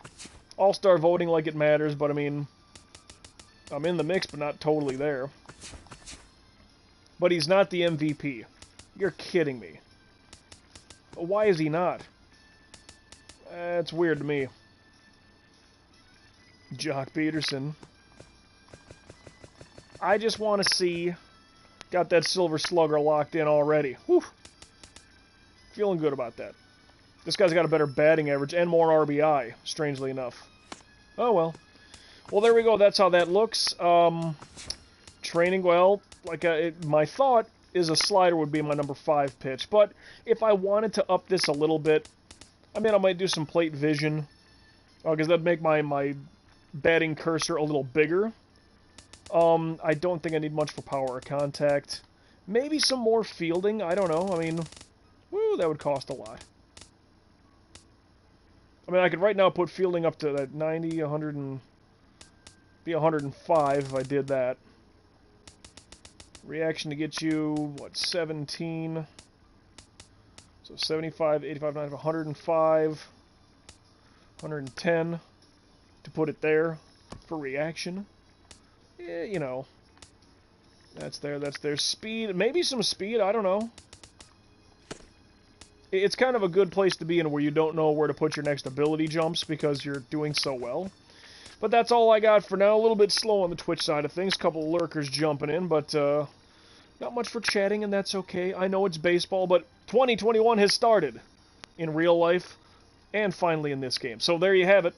All-star voting like it matters, but I mean... I'm in the mix, but not totally there. But he's not the MVP. You're kidding me. Why is he not? That's weird to me. Jock Peterson. I just want to see... Got that Silver Slugger locked in already. Whew. Feeling good about that. This guy's got a better batting average and more RBI, strangely enough. Oh, well. Well, there we go. That's how that looks. Training, well, like my thought is a slider would be my number 5 pitch. But if I wanted to up this a little bit, I mean, I might do some plate vision. Because that'd make my batting cursor a little bigger. I don't think I need much for power or contact. Maybe some more fielding. I don't know. I mean, woo, that would cost a lot. I mean, I could right now put fielding up to that 90, 100, and be 105 if I did that. Reaction to get you, what, 17? So 75, 85, 90, 105, 110 to put it there for reaction. Yeah, you know, that's there. Speed, maybe some speed, I don't know. It's kind of a good place to be in where you don't know where to put your next ability jumps because you're doing so well. But that's all I got for now. A little bit slow on the Twitch side of things. A couple of lurkers jumping in, but not much for chatting, and that's okay. I know it's baseball, but 2021 has started in real life and finally in this game. So there you have it.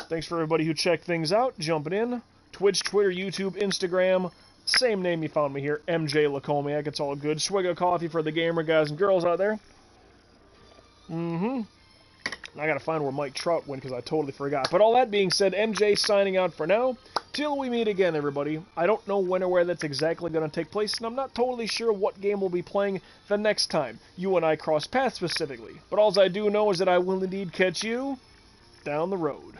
Thanks for everybody who checked things out, jumping in. Twitch, Twitter, YouTube, Instagram, same name you found me here, MJ Lacomiac. It's all good. Swig of coffee for the gamer guys and girls out there. I gotta find where Mike Trout went because I totally forgot. But all that being said, MJ signing out for now. Till we meet again, everybody. I don't know when or where that's exactly going to take place, and I'm not totally sure what game we'll be playing the next time you and I cross paths specifically. But all I do know is that I will indeed catch you down the road.